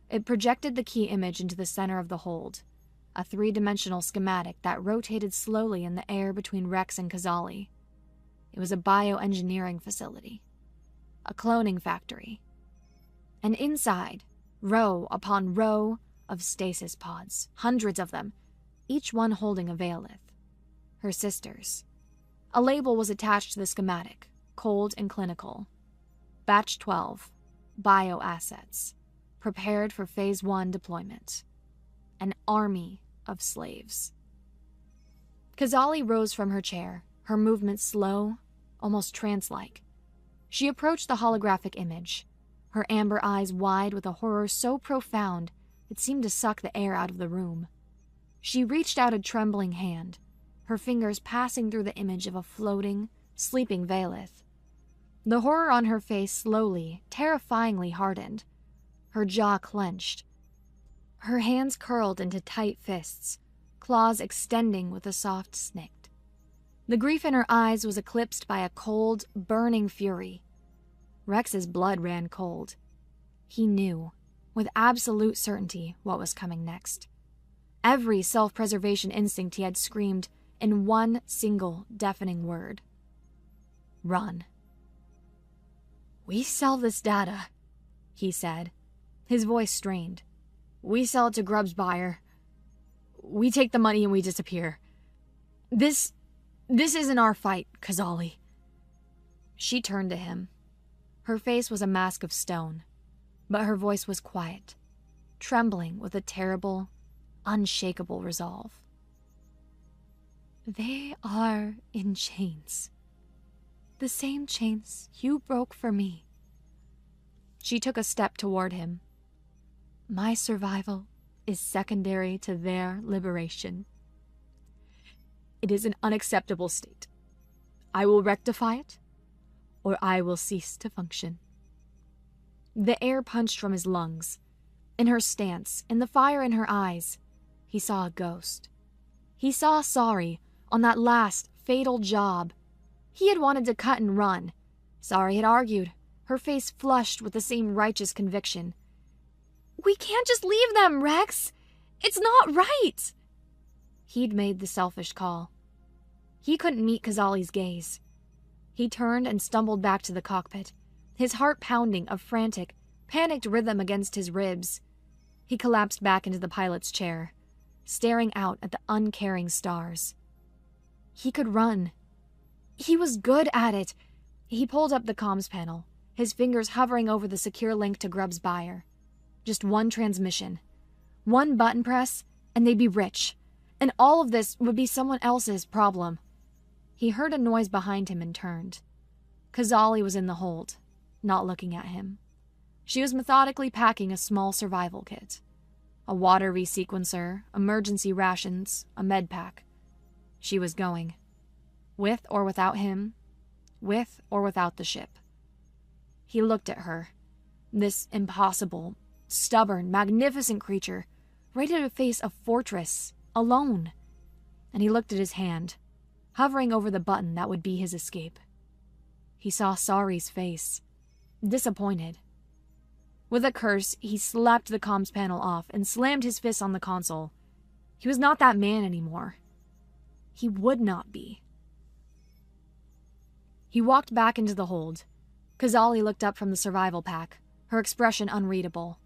It projected the key image into the center of the hold, a 3-dimensional schematic that rotated slowly in the air between Rex and Kazali. It was a bioengineering facility, a cloning factory. And inside, row upon row of stasis pods, hundreds of them, each one holding a Veilith, her sisters. A label was attached to the schematic, cold and clinical. Batch 12, bioassets, prepared for Phase 1 deployment. An army of slaves. Kazali rose from her chair, her movements slow, almost trance-like. She approached the holographic image, her amber eyes wide with a horror so profound it seemed to suck the air out of the room. She reached out a trembling hand, her fingers passing through the image of a floating, sleeping Veilith. The horror on her face slowly, terrifyingly hardened. Her jaw clenched. Her hands curled into tight fists, claws extending with a soft snick. The grief in her eyes was eclipsed by a cold, burning fury. Rex's blood ran cold. He knew, with absolute certainty, what was coming next. Every self-preservation instinct he had screamed in one single deafening word. Run. "We sell this data," he said, his voice strained. "We sell it to Grubbs' buyer. We take the money and we disappear. This isn't our fight, Kazali." She turned to him. Her face was a mask of stone, but her voice was quiet, trembling with a terrible, unshakable resolve. "They are in chains. The same chains you broke for me." She took a step toward him. "My survival is secondary to their liberation. It is an unacceptable state. I will rectify it, or I will cease to function." The air punched from his lungs. In her stance, in the fire in her eyes, he saw a ghost. He saw Sari on that last, fatal job. He had wanted to cut and run. Sari had argued, her face flushed with the same righteous conviction. "We can't just leave them, Rex! It's not right!" He'd made the selfish call. He couldn't meet Kazali's gaze. He turned and stumbled back to the cockpit, his heart pounding a frantic, panicked rhythm against his ribs. He collapsed back into the pilot's chair, staring out at the uncaring stars. He could run. He was good at it. He pulled up the comms panel, his fingers hovering over the secure link to Grubbs' buyer. Just one transmission. One button press, and they'd be rich. And all of this would be someone else's problem. He heard a noise behind him and turned. Kazali was in the hold, not looking at him. She was methodically packing a small survival kit. A water resequencer, emergency rations, a med pack. She was going. With or without him. With or without the ship. He looked at her. This impossible, stubborn, magnificent creature, ready to face a fortress, alone. And he looked at his hand, hovering over the button that would be his escape. He saw Sari's face, disappointed. With a curse, he slapped the comms panel off and slammed his fist on the console. He was not that man anymore. He would not be. He walked back into the hold. Kazali looked up from the survival pack, her expression unreadable.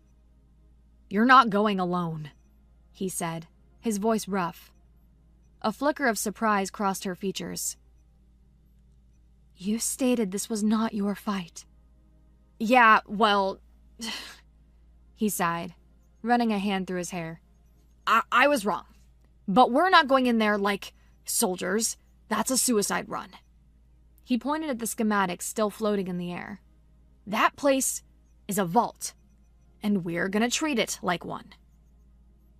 "You're not going alone," he said, his voice rough. A flicker of surprise crossed her features. "You stated this was not your fight." "Yeah, well..." he sighed, running a hand through his hair. I was wrong. But we're not going in there like soldiers. That's a suicide run." He pointed at the schematics still floating in the air. "That place is a vault, and we're gonna treat it like one."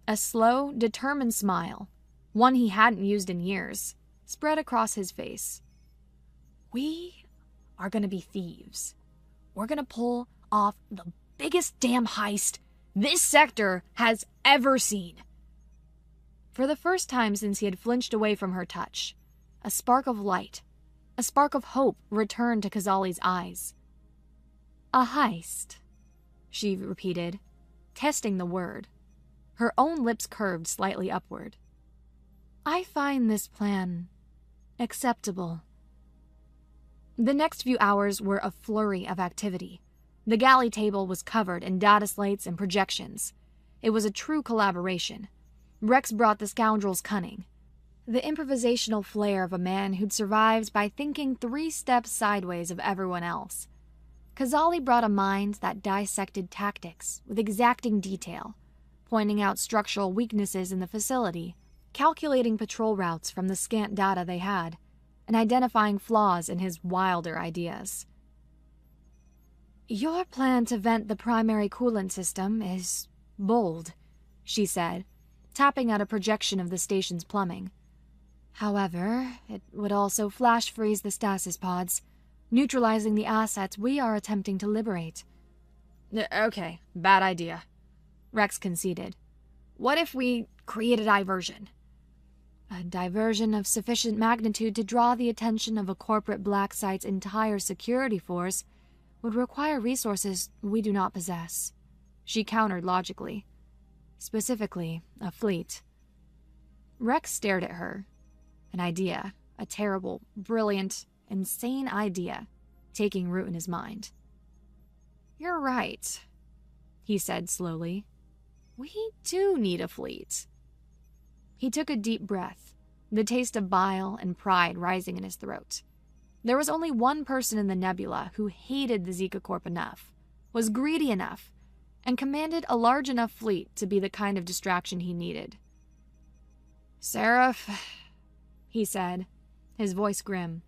A slow, determined smile, one he hadn't used in years, spread across his face. "We are gonna be thieves. We're gonna pull off the biggest damn heist this sector has ever seen." For the first time since he had flinched away from her touch, a spark of light, a spark of hope returned to Kazali's eyes. "A heist," she repeated, testing the word. Her own lips curved slightly upward. "I find this plan acceptable." The next few hours were a flurry of activity. The galley table was covered in data slates and projections. It was a true collaboration. Rex brought the scoundrel's cunning, the improvisational flair of a man who'd survived by thinking 3 steps sideways of everyone else. Kazali brought a mind that dissected tactics with exacting detail, pointing out structural weaknesses in the facility, calculating patrol routes from the scant data they had, and identifying flaws in his wilder ideas. "Your plan to vent the primary coolant system is bold," she said, tapping at a projection of the station's plumbing. "However, it would also flash freeze the stasis pods, neutralizing the assets we are attempting to liberate." "Okay, bad idea," Rex conceded. "What if we create a diversion?" "A diversion of sufficient magnitude to draw the attention of a corporate black site's entire security force would require resources we do not possess," she countered logically. "Specifically, a fleet." Rex stared at her. An idea, a terrible, brilliant, insane idea, taking root in his mind. "You're right," he said slowly. "We do need a fleet." He took a deep breath, the taste of bile and pride rising in his throat. There was only one person in the nebula who hated the Zika Corp enough, was greedy enough, and commanded a large enough fleet to be the kind of distraction he needed. "Seraph," he said, his voice grim.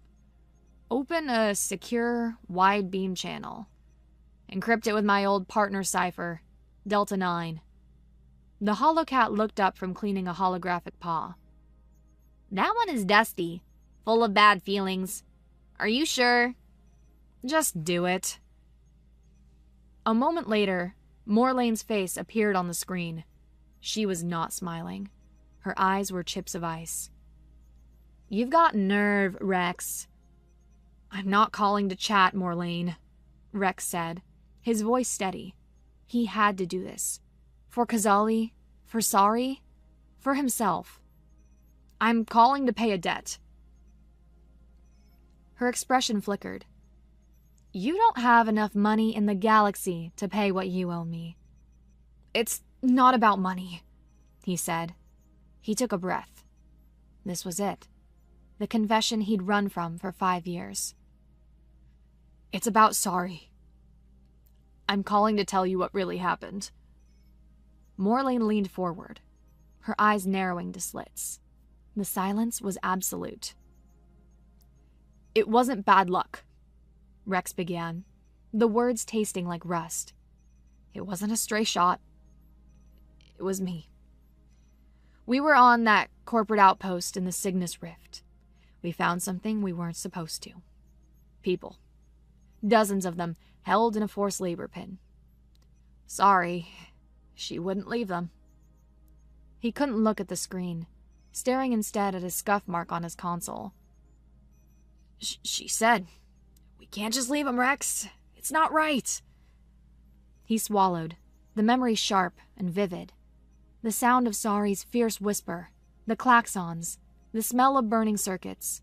"Open a secure, wide beam channel. Encrypt it with my old partner cipher, Delta 9. The holocat looked up from cleaning a holographic paw. "That one is dusty, full of bad feelings. Are you sure?" "Just do it." A moment later, Morlane's face appeared on the screen. She was not smiling. Her eyes were chips of ice. "You've got nerve, Rex." "I'm not calling to chat, Morlane," Rex said, his voice steady. He had to do this. For Kazali, for Sari, for himself. "I'm calling to pay a debt." Her expression flickered. "You don't have enough money in the galaxy to pay what you owe me." "It's not about money," he said. He took a breath. This was it. The confession he'd run from for 5 years. "It's about Sari. I'm calling to tell you what really happened." Morlane leaned forward, her eyes narrowing to slits. The silence was absolute. It wasn't bad luck, Rex began, the words tasting like rust. It wasn't a stray shot. It was me. We were on that corporate outpost in the Cygnus Rift. We found something we weren't supposed to. People. Dozens of them, held in a forced labor pen. Sorry, she wouldn't leave them. He couldn't look at the screen, staring instead at a scuff mark on his console. She said, "We can't just leave them, Rex. It's not right." He swallowed, the memory sharp and vivid. The sound of Sari's fierce whisper, the klaxons, the smell of burning circuits.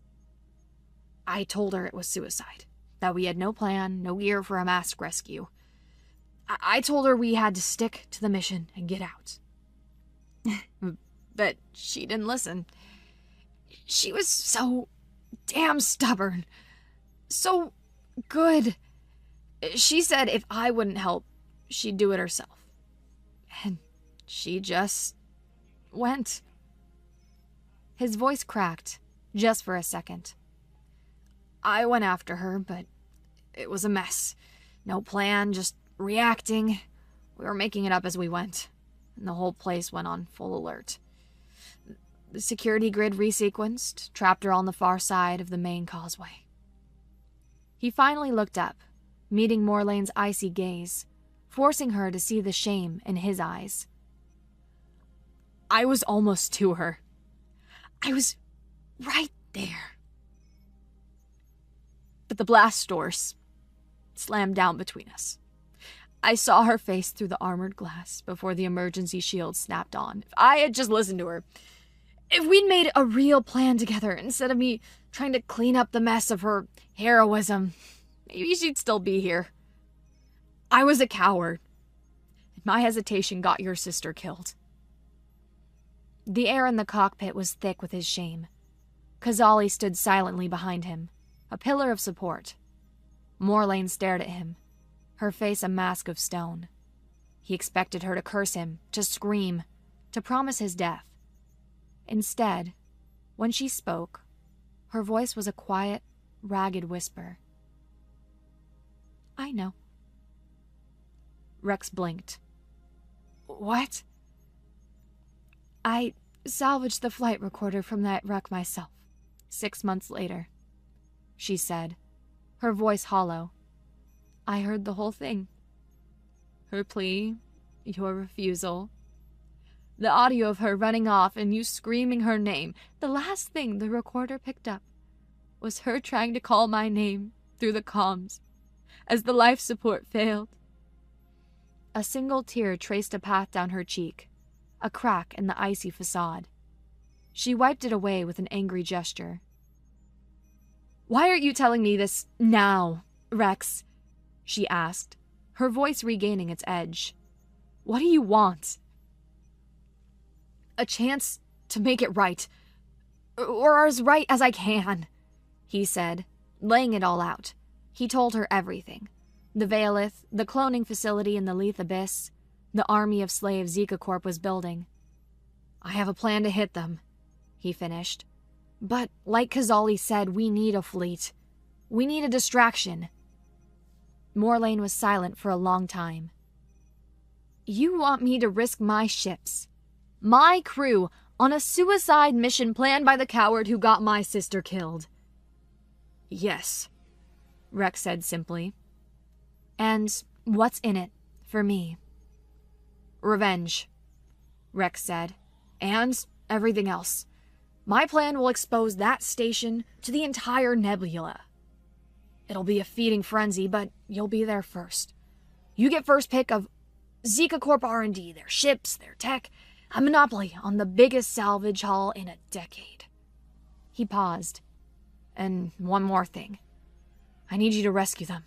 I told her it was suicide, that we had no plan, no gear for a mass rescue. I told her we had to stick to the mission and get out. But she didn't listen. She was so damn stubborn. So good. She said if I wouldn't help, she'd do it herself. And she just went. His voice cracked, just for a second. I went after her, but it was a mess. No plan, just reacting. We were making it up as we went, and the whole place went on full alert. The security grid resequenced, trapped her on the far side of the main causeway. He finally looked up, meeting Morlane's icy gaze, forcing her to see the shame in his eyes. I was almost to her. I was right there. But the blast doors slammed down between us. I saw her face through the armored glass before the emergency shield snapped on. If I had just listened to her, if we'd made a real plan together instead of me trying to clean up the mess of her heroism, maybe she'd still be here. I was a coward, and my hesitation got your sister killed. The air in the cockpit was thick with his shame. Kazali stood silently behind him, a pillar of support. Morlane stared at him, her face a mask of stone. He expected her to curse him, to scream, to promise his death. Instead, when she spoke, her voice was a quiet, ragged whisper. I know. Rex blinked. What? I salvaged the flight recorder from that wreck myself, 6 months later, she said, her voice hollow. I heard the whole thing. Her plea, your refusal, the audio of her running off and you screaming her name. The last thing the recorder picked up was her trying to call my name through the comms as the life support failed. A single tear traced a path down her cheek, a crack in the icy facade. She wiped it away with an angry gesture. Why aren't you telling me this now, Rex? She asked, her voice regaining its edge. What do you want? A chance to make it right. Or as right as I can, he said, laying it all out. He told her everything. The Veilith, the cloning facility in the Leith Abyss, the army of slaves Zika Corp was building. I have a plan to hit them, he finished. But, like Kazali said, we need a fleet. We need a distraction. Morlane was silent for a long time. You want me to risk my ships, my crew, on a suicide mission planned by the coward who got my sister killed? Yes, Rex said simply. And what's in it for me? Revenge, Rex said. And everything else. My plan will expose that station to the entire nebula. It'll be a feeding frenzy, but you'll be there first. You get first pick of Zika Corp R&D, their ships, their tech, a monopoly on the biggest salvage haul in a decade. He paused. And one more thing. I need you to rescue them.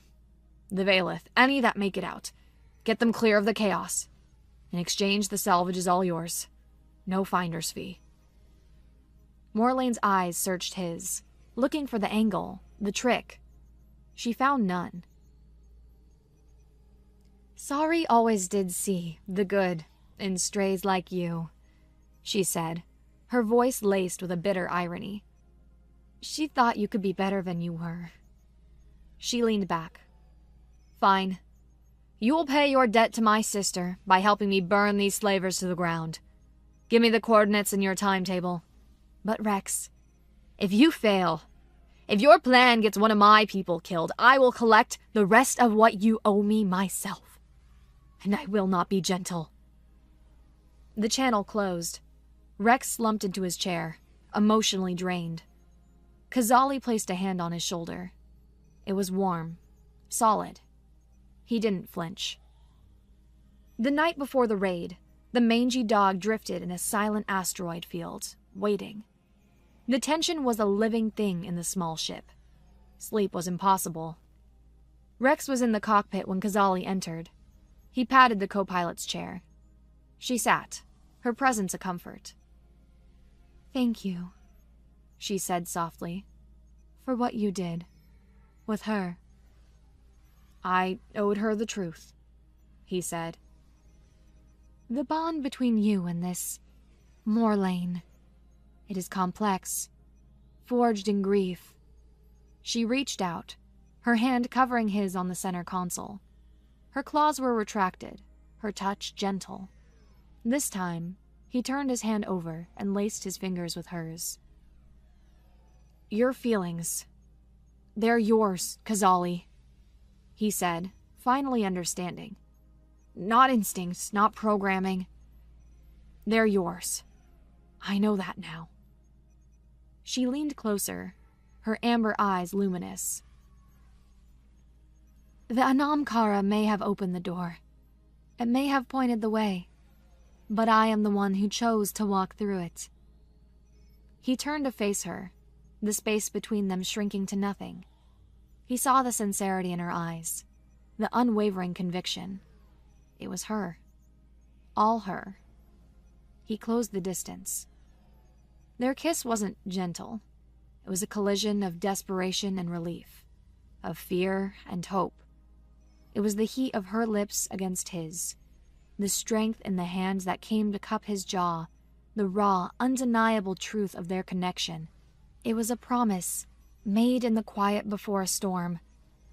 The Veilith, any that make it out. Get them clear of the chaos. In exchange, the salvage is all yours. No finder's fee. Morlane's eyes searched his, looking for the angle, the trick. She found none. Sari always did see the good in strays like you, she said, her voice laced with a bitter irony. She thought you could be better than you were. She leaned back. Fine. You will pay your debt to my sister by helping me burn these slavers to the ground. Give me the coordinates in your timetable. But Rex, if you fail, if your plan gets one of my people killed, I will collect the rest of what you owe me myself. And I will not be gentle. The channel closed. Rex slumped into his chair, emotionally drained. Kazali placed a hand on his shoulder. It was warm, solid. He didn't flinch. The night before the raid, the mangy dog drifted in a silent asteroid field, waiting. The tension was a living thing in the small ship. Sleep was impossible. Rex was in the cockpit when Kazali entered. He patted the co-pilot's chair. She sat, her presence a comfort. "Thank you," she said softly, "for what you did. With her." "I owed her the truth," he said. "The bond between you and this Morlane, it is complex, forged in grief." She reached out, her hand covering his on the center console. Her claws were retracted, her touch gentle. This time, he turned his hand over and laced his fingers with hers. "Your feelings, they're yours, Kazali," he said, finally understanding. "Not instincts, not programming. They're yours. I know that now." She leaned closer, her amber eyes luminous. "The Anamkara may have opened the door. It may have pointed the way. But I am the one who chose to walk through it." He turned to face her, the space between them shrinking to nothing. He saw the sincerity in her eyes, the unwavering conviction. It was her. All her. He closed the distance. Their kiss wasn't gentle. It was a collision of desperation and relief, of fear and hope. It was the heat of her lips against his, the strength in the hands that came to cup his jaw, the raw, undeniable truth of their connection. It was a promise, made in the quiet before a storm,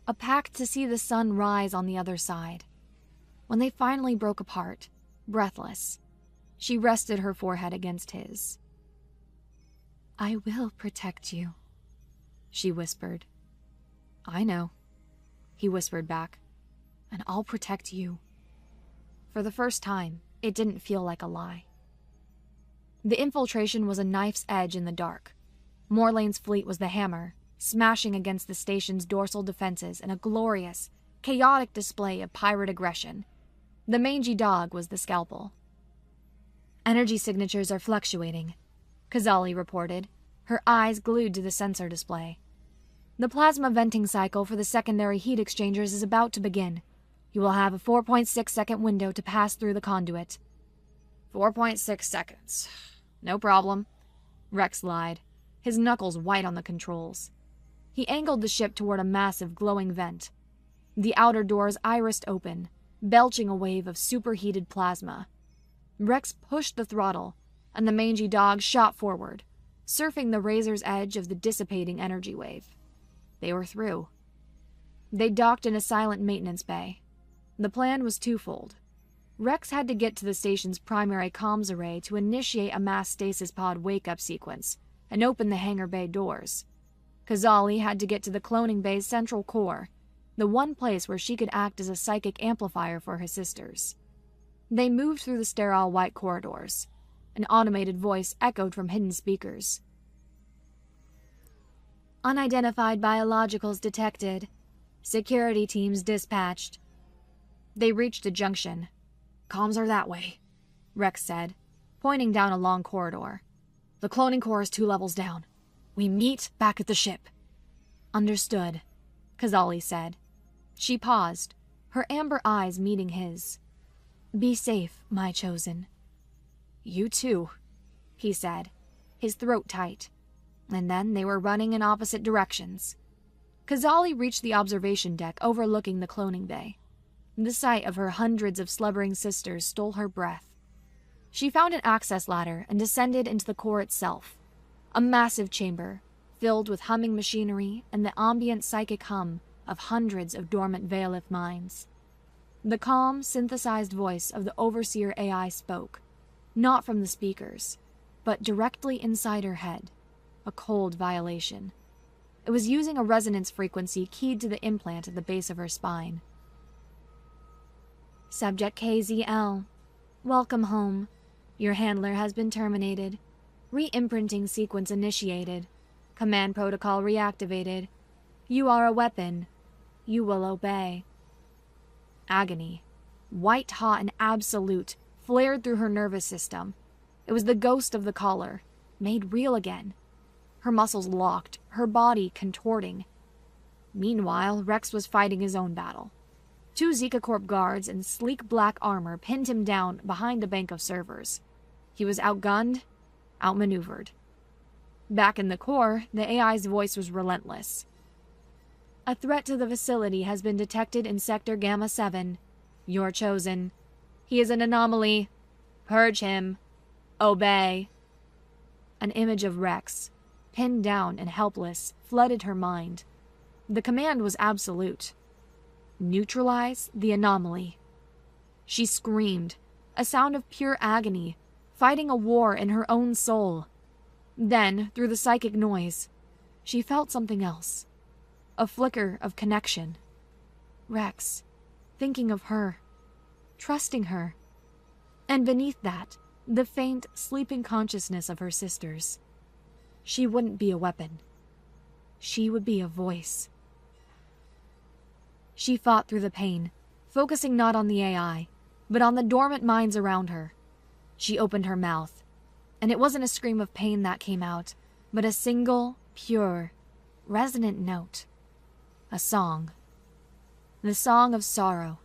a pact to see the sun rise on the other side. When they finally broke apart, breathless, she rested her forehead against his. "I will protect you," she whispered. "I know," he whispered back, "and I'll protect you." For the first time, it didn't feel like a lie. The infiltration was a knife's edge in the dark. Morlane's fleet was the hammer, smashing against the station's dorsal defenses in a glorious, chaotic display of pirate aggression. The mangy dog was the scalpel. "Energy signatures are fluctuating," Kazali reported, her eyes glued to the sensor display. "The plasma venting cycle for the secondary heat exchangers is about to begin. You will have a 4.6-second window to pass through the conduit." 4.6 seconds. No problem, Rex lied, his knuckles white on the controls. He angled the ship toward a massive glowing vent. The outer doors irised open, belching a wave of superheated plasma. Rex pushed the throttle, and the mangy dog shot forward, surfing the razor's edge of the dissipating energy wave. They were through. They docked in a silent maintenance bay. The plan was twofold. Rex had to get to the station's primary comms array to initiate a mass stasis pod wake-up sequence and open the hangar bay doors. Kazali had to get to the cloning bay's central core, the one place where she could act as a psychic amplifier for her sisters. They moved through the sterile white corridors. An automated voice echoed from hidden speakers. "Unidentified biologicals detected. Security teams dispatched." They reached a junction. "Comms are that way," Rex said, pointing down a long corridor. "The cloning core is 2 levels down. We meet back at the ship." "Understood," Kazali said. She paused, her amber eyes meeting his. "Be safe, my chosen." "You too," he said, his throat tight. And then they were running in opposite directions. Kazali reached the observation deck overlooking the cloning bay. The sight of her hundreds of slumbering sisters stole her breath. She found an access ladder and descended into the core itself, a massive chamber, filled with humming machinery and the ambient psychic hum of hundreds of dormant Veilith minds. The calm, synthesized voice of the Overseer AI spoke, not from the speakers, but directly inside her head, a cold violation. It was using a resonance frequency keyed to the implant at the base of her spine. Subject KZL, welcome home. Your handler has been terminated. Re-imprinting sequence initiated. Command protocol reactivated. You are a weapon. You will obey. Agony, white hot and absolute, flared through her nervous system. It was the ghost of the caller, made real again. Her muscles locked, her body contorting. Meanwhile, Rex was fighting his own battle. 2 Zika Corp guards in sleek black armor pinned him down behind a bank of servers. He was outgunned, outmaneuvered. Back in the core, the AI's voice was relentless. A threat to the facility has been detected in Sector Gamma 7. You're chosen. He is an anomaly. Purge him. Obey. An image of Rex, pinned down and helpless, flooded her mind. The command was absolute. Neutralize the anomaly. She screamed, a sound of pure agony, fighting a war in her own soul. Then, through the psychic noise, she felt something else. A flicker of connection. Rex, thinking of her, trusting her. And beneath that, the faint, sleeping consciousness of her sisters. She wouldn't be a weapon. She would be a voice. She fought through the pain, focusing not on the AI, but on the dormant minds around her. She opened her mouth, and it wasn't a scream of pain that came out, but a single, pure, resonant note. A song. The song of sorrow.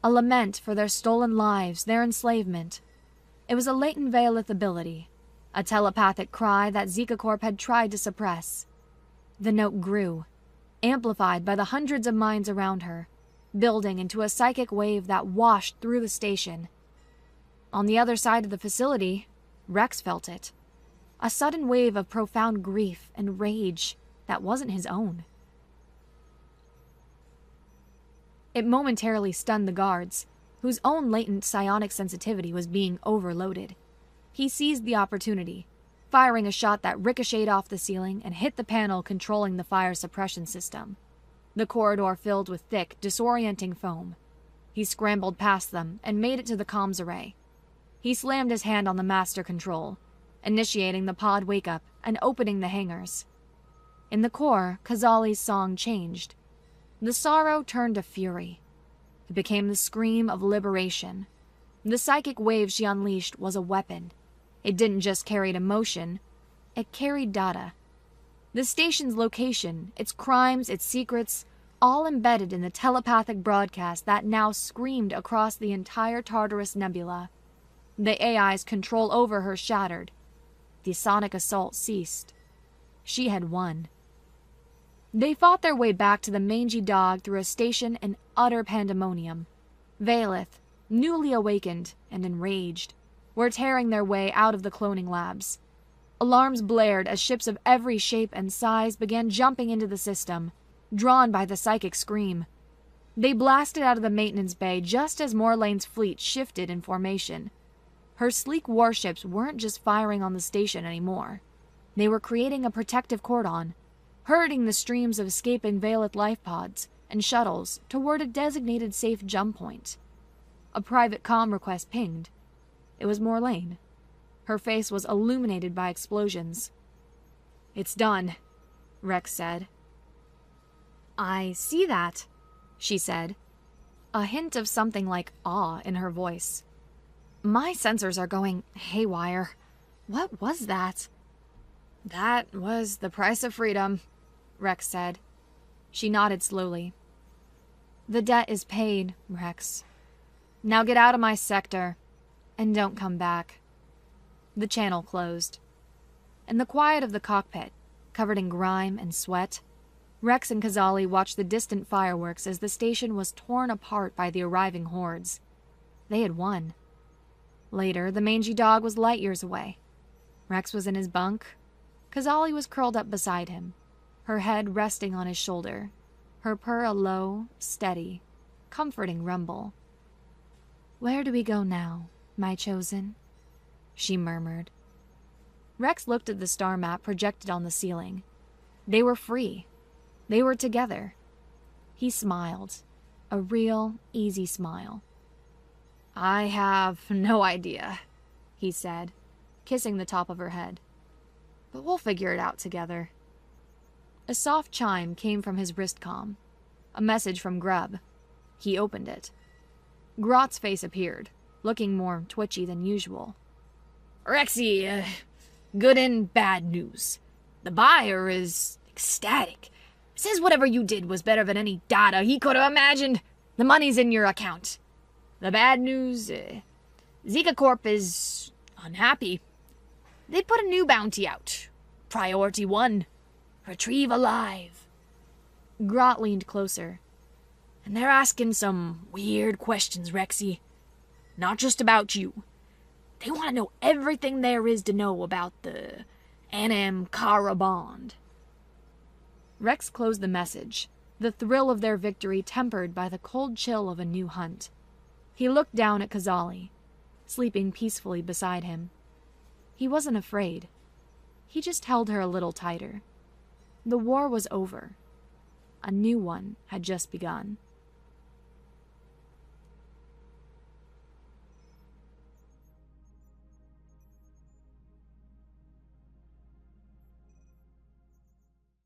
A lament for their stolen lives, their enslavement. It was a latent Veilith ability, a telepathic cry that Zika Corp had tried to suppress. The note grew, amplified by the hundreds of minds around her, building into a psychic wave that washed through the station. On the other side of the facility, Rex felt it. A sudden wave of profound grief and rage that wasn't his own. It momentarily stunned the guards, whose own latent psionic sensitivity was being overloaded. He seized the opportunity, firing a shot that ricocheted off the ceiling and hit the panel controlling the fire suppression system. The corridor filled with thick, disorienting foam. He scrambled past them and made it to the comms array. He slammed his hand on the master control, initiating the pod wake-up and opening the hangars. In the core, Kazali's song changed. The sorrow turned to fury. It became the scream of liberation. The psychic wave she unleashed was a weapon. It didn't just carry emotion, it carried data. The station's location, its crimes, its secrets, all embedded in the telepathic broadcast that now screamed across the entire Tartarus Nebula. The AI's control over her shattered. The sonic assault ceased. She had won. They fought their way back to the mangy dog through a station in utter pandemonium. Veilith, newly awakened and enraged, were tearing their way out of the cloning labs. Alarms blared as ships of every shape and size began jumping into the system, drawn by the psychic scream. They blasted out of the maintenance bay just as Morlane's fleet shifted in formation. Her sleek warships weren't just firing on the station anymore. They were creating a protective cordon, herding the streams of escaping Veilith life pods and shuttles toward a designated safe jump point. A private comm request pinged. It was Morlane. Her face was illuminated by explosions. "It's done," Rex said. "I see that," she said, a hint of something like awe in her voice. "My sensors are going haywire. What was that?" "That was the price of freedom," Rex said. She nodded slowly. "The debt is paid, Rex. Now get out of my sector, and don't come back." The channel closed. In the quiet of the cockpit, covered in grime and sweat, Rex and Kazali watched the distant fireworks as the station was torn apart by the arriving hordes. They had won. Later, the mangy dog was light years away. Rex was in his bunk. Kazali was curled up beside him, her head resting on his shoulder, her purr a low, steady, comforting rumble. "Where do we go now, my chosen?" she murmured. Rex looked at the star map projected on the ceiling. They were free. They were together. He smiled, a real, easy smile. "I have no idea," he said, kissing the top of her head. "But we'll figure it out together." A soft chime came from his wristcom, a message from Grub. He opened it. Grot's face appeared, looking more twitchy than usual. "Rexy, good and bad news. The buyer is ecstatic. Says whatever you did was better than any data he could have imagined. The money's in your account. The bad news, Zika Corp is unhappy. They put a new bounty out. Priority 1. Retrieve alive." Grot leaned closer. "And they're asking some weird questions, Rexy. Not just about you. They want to know everything there is to know about the Anam Kara bond." Rex closed the message, the thrill of their victory tempered by the cold chill of a new hunt. He looked down at Kazali, sleeping peacefully beside him. He wasn't afraid. He just held her a little tighter. The war was over. A new one had just begun.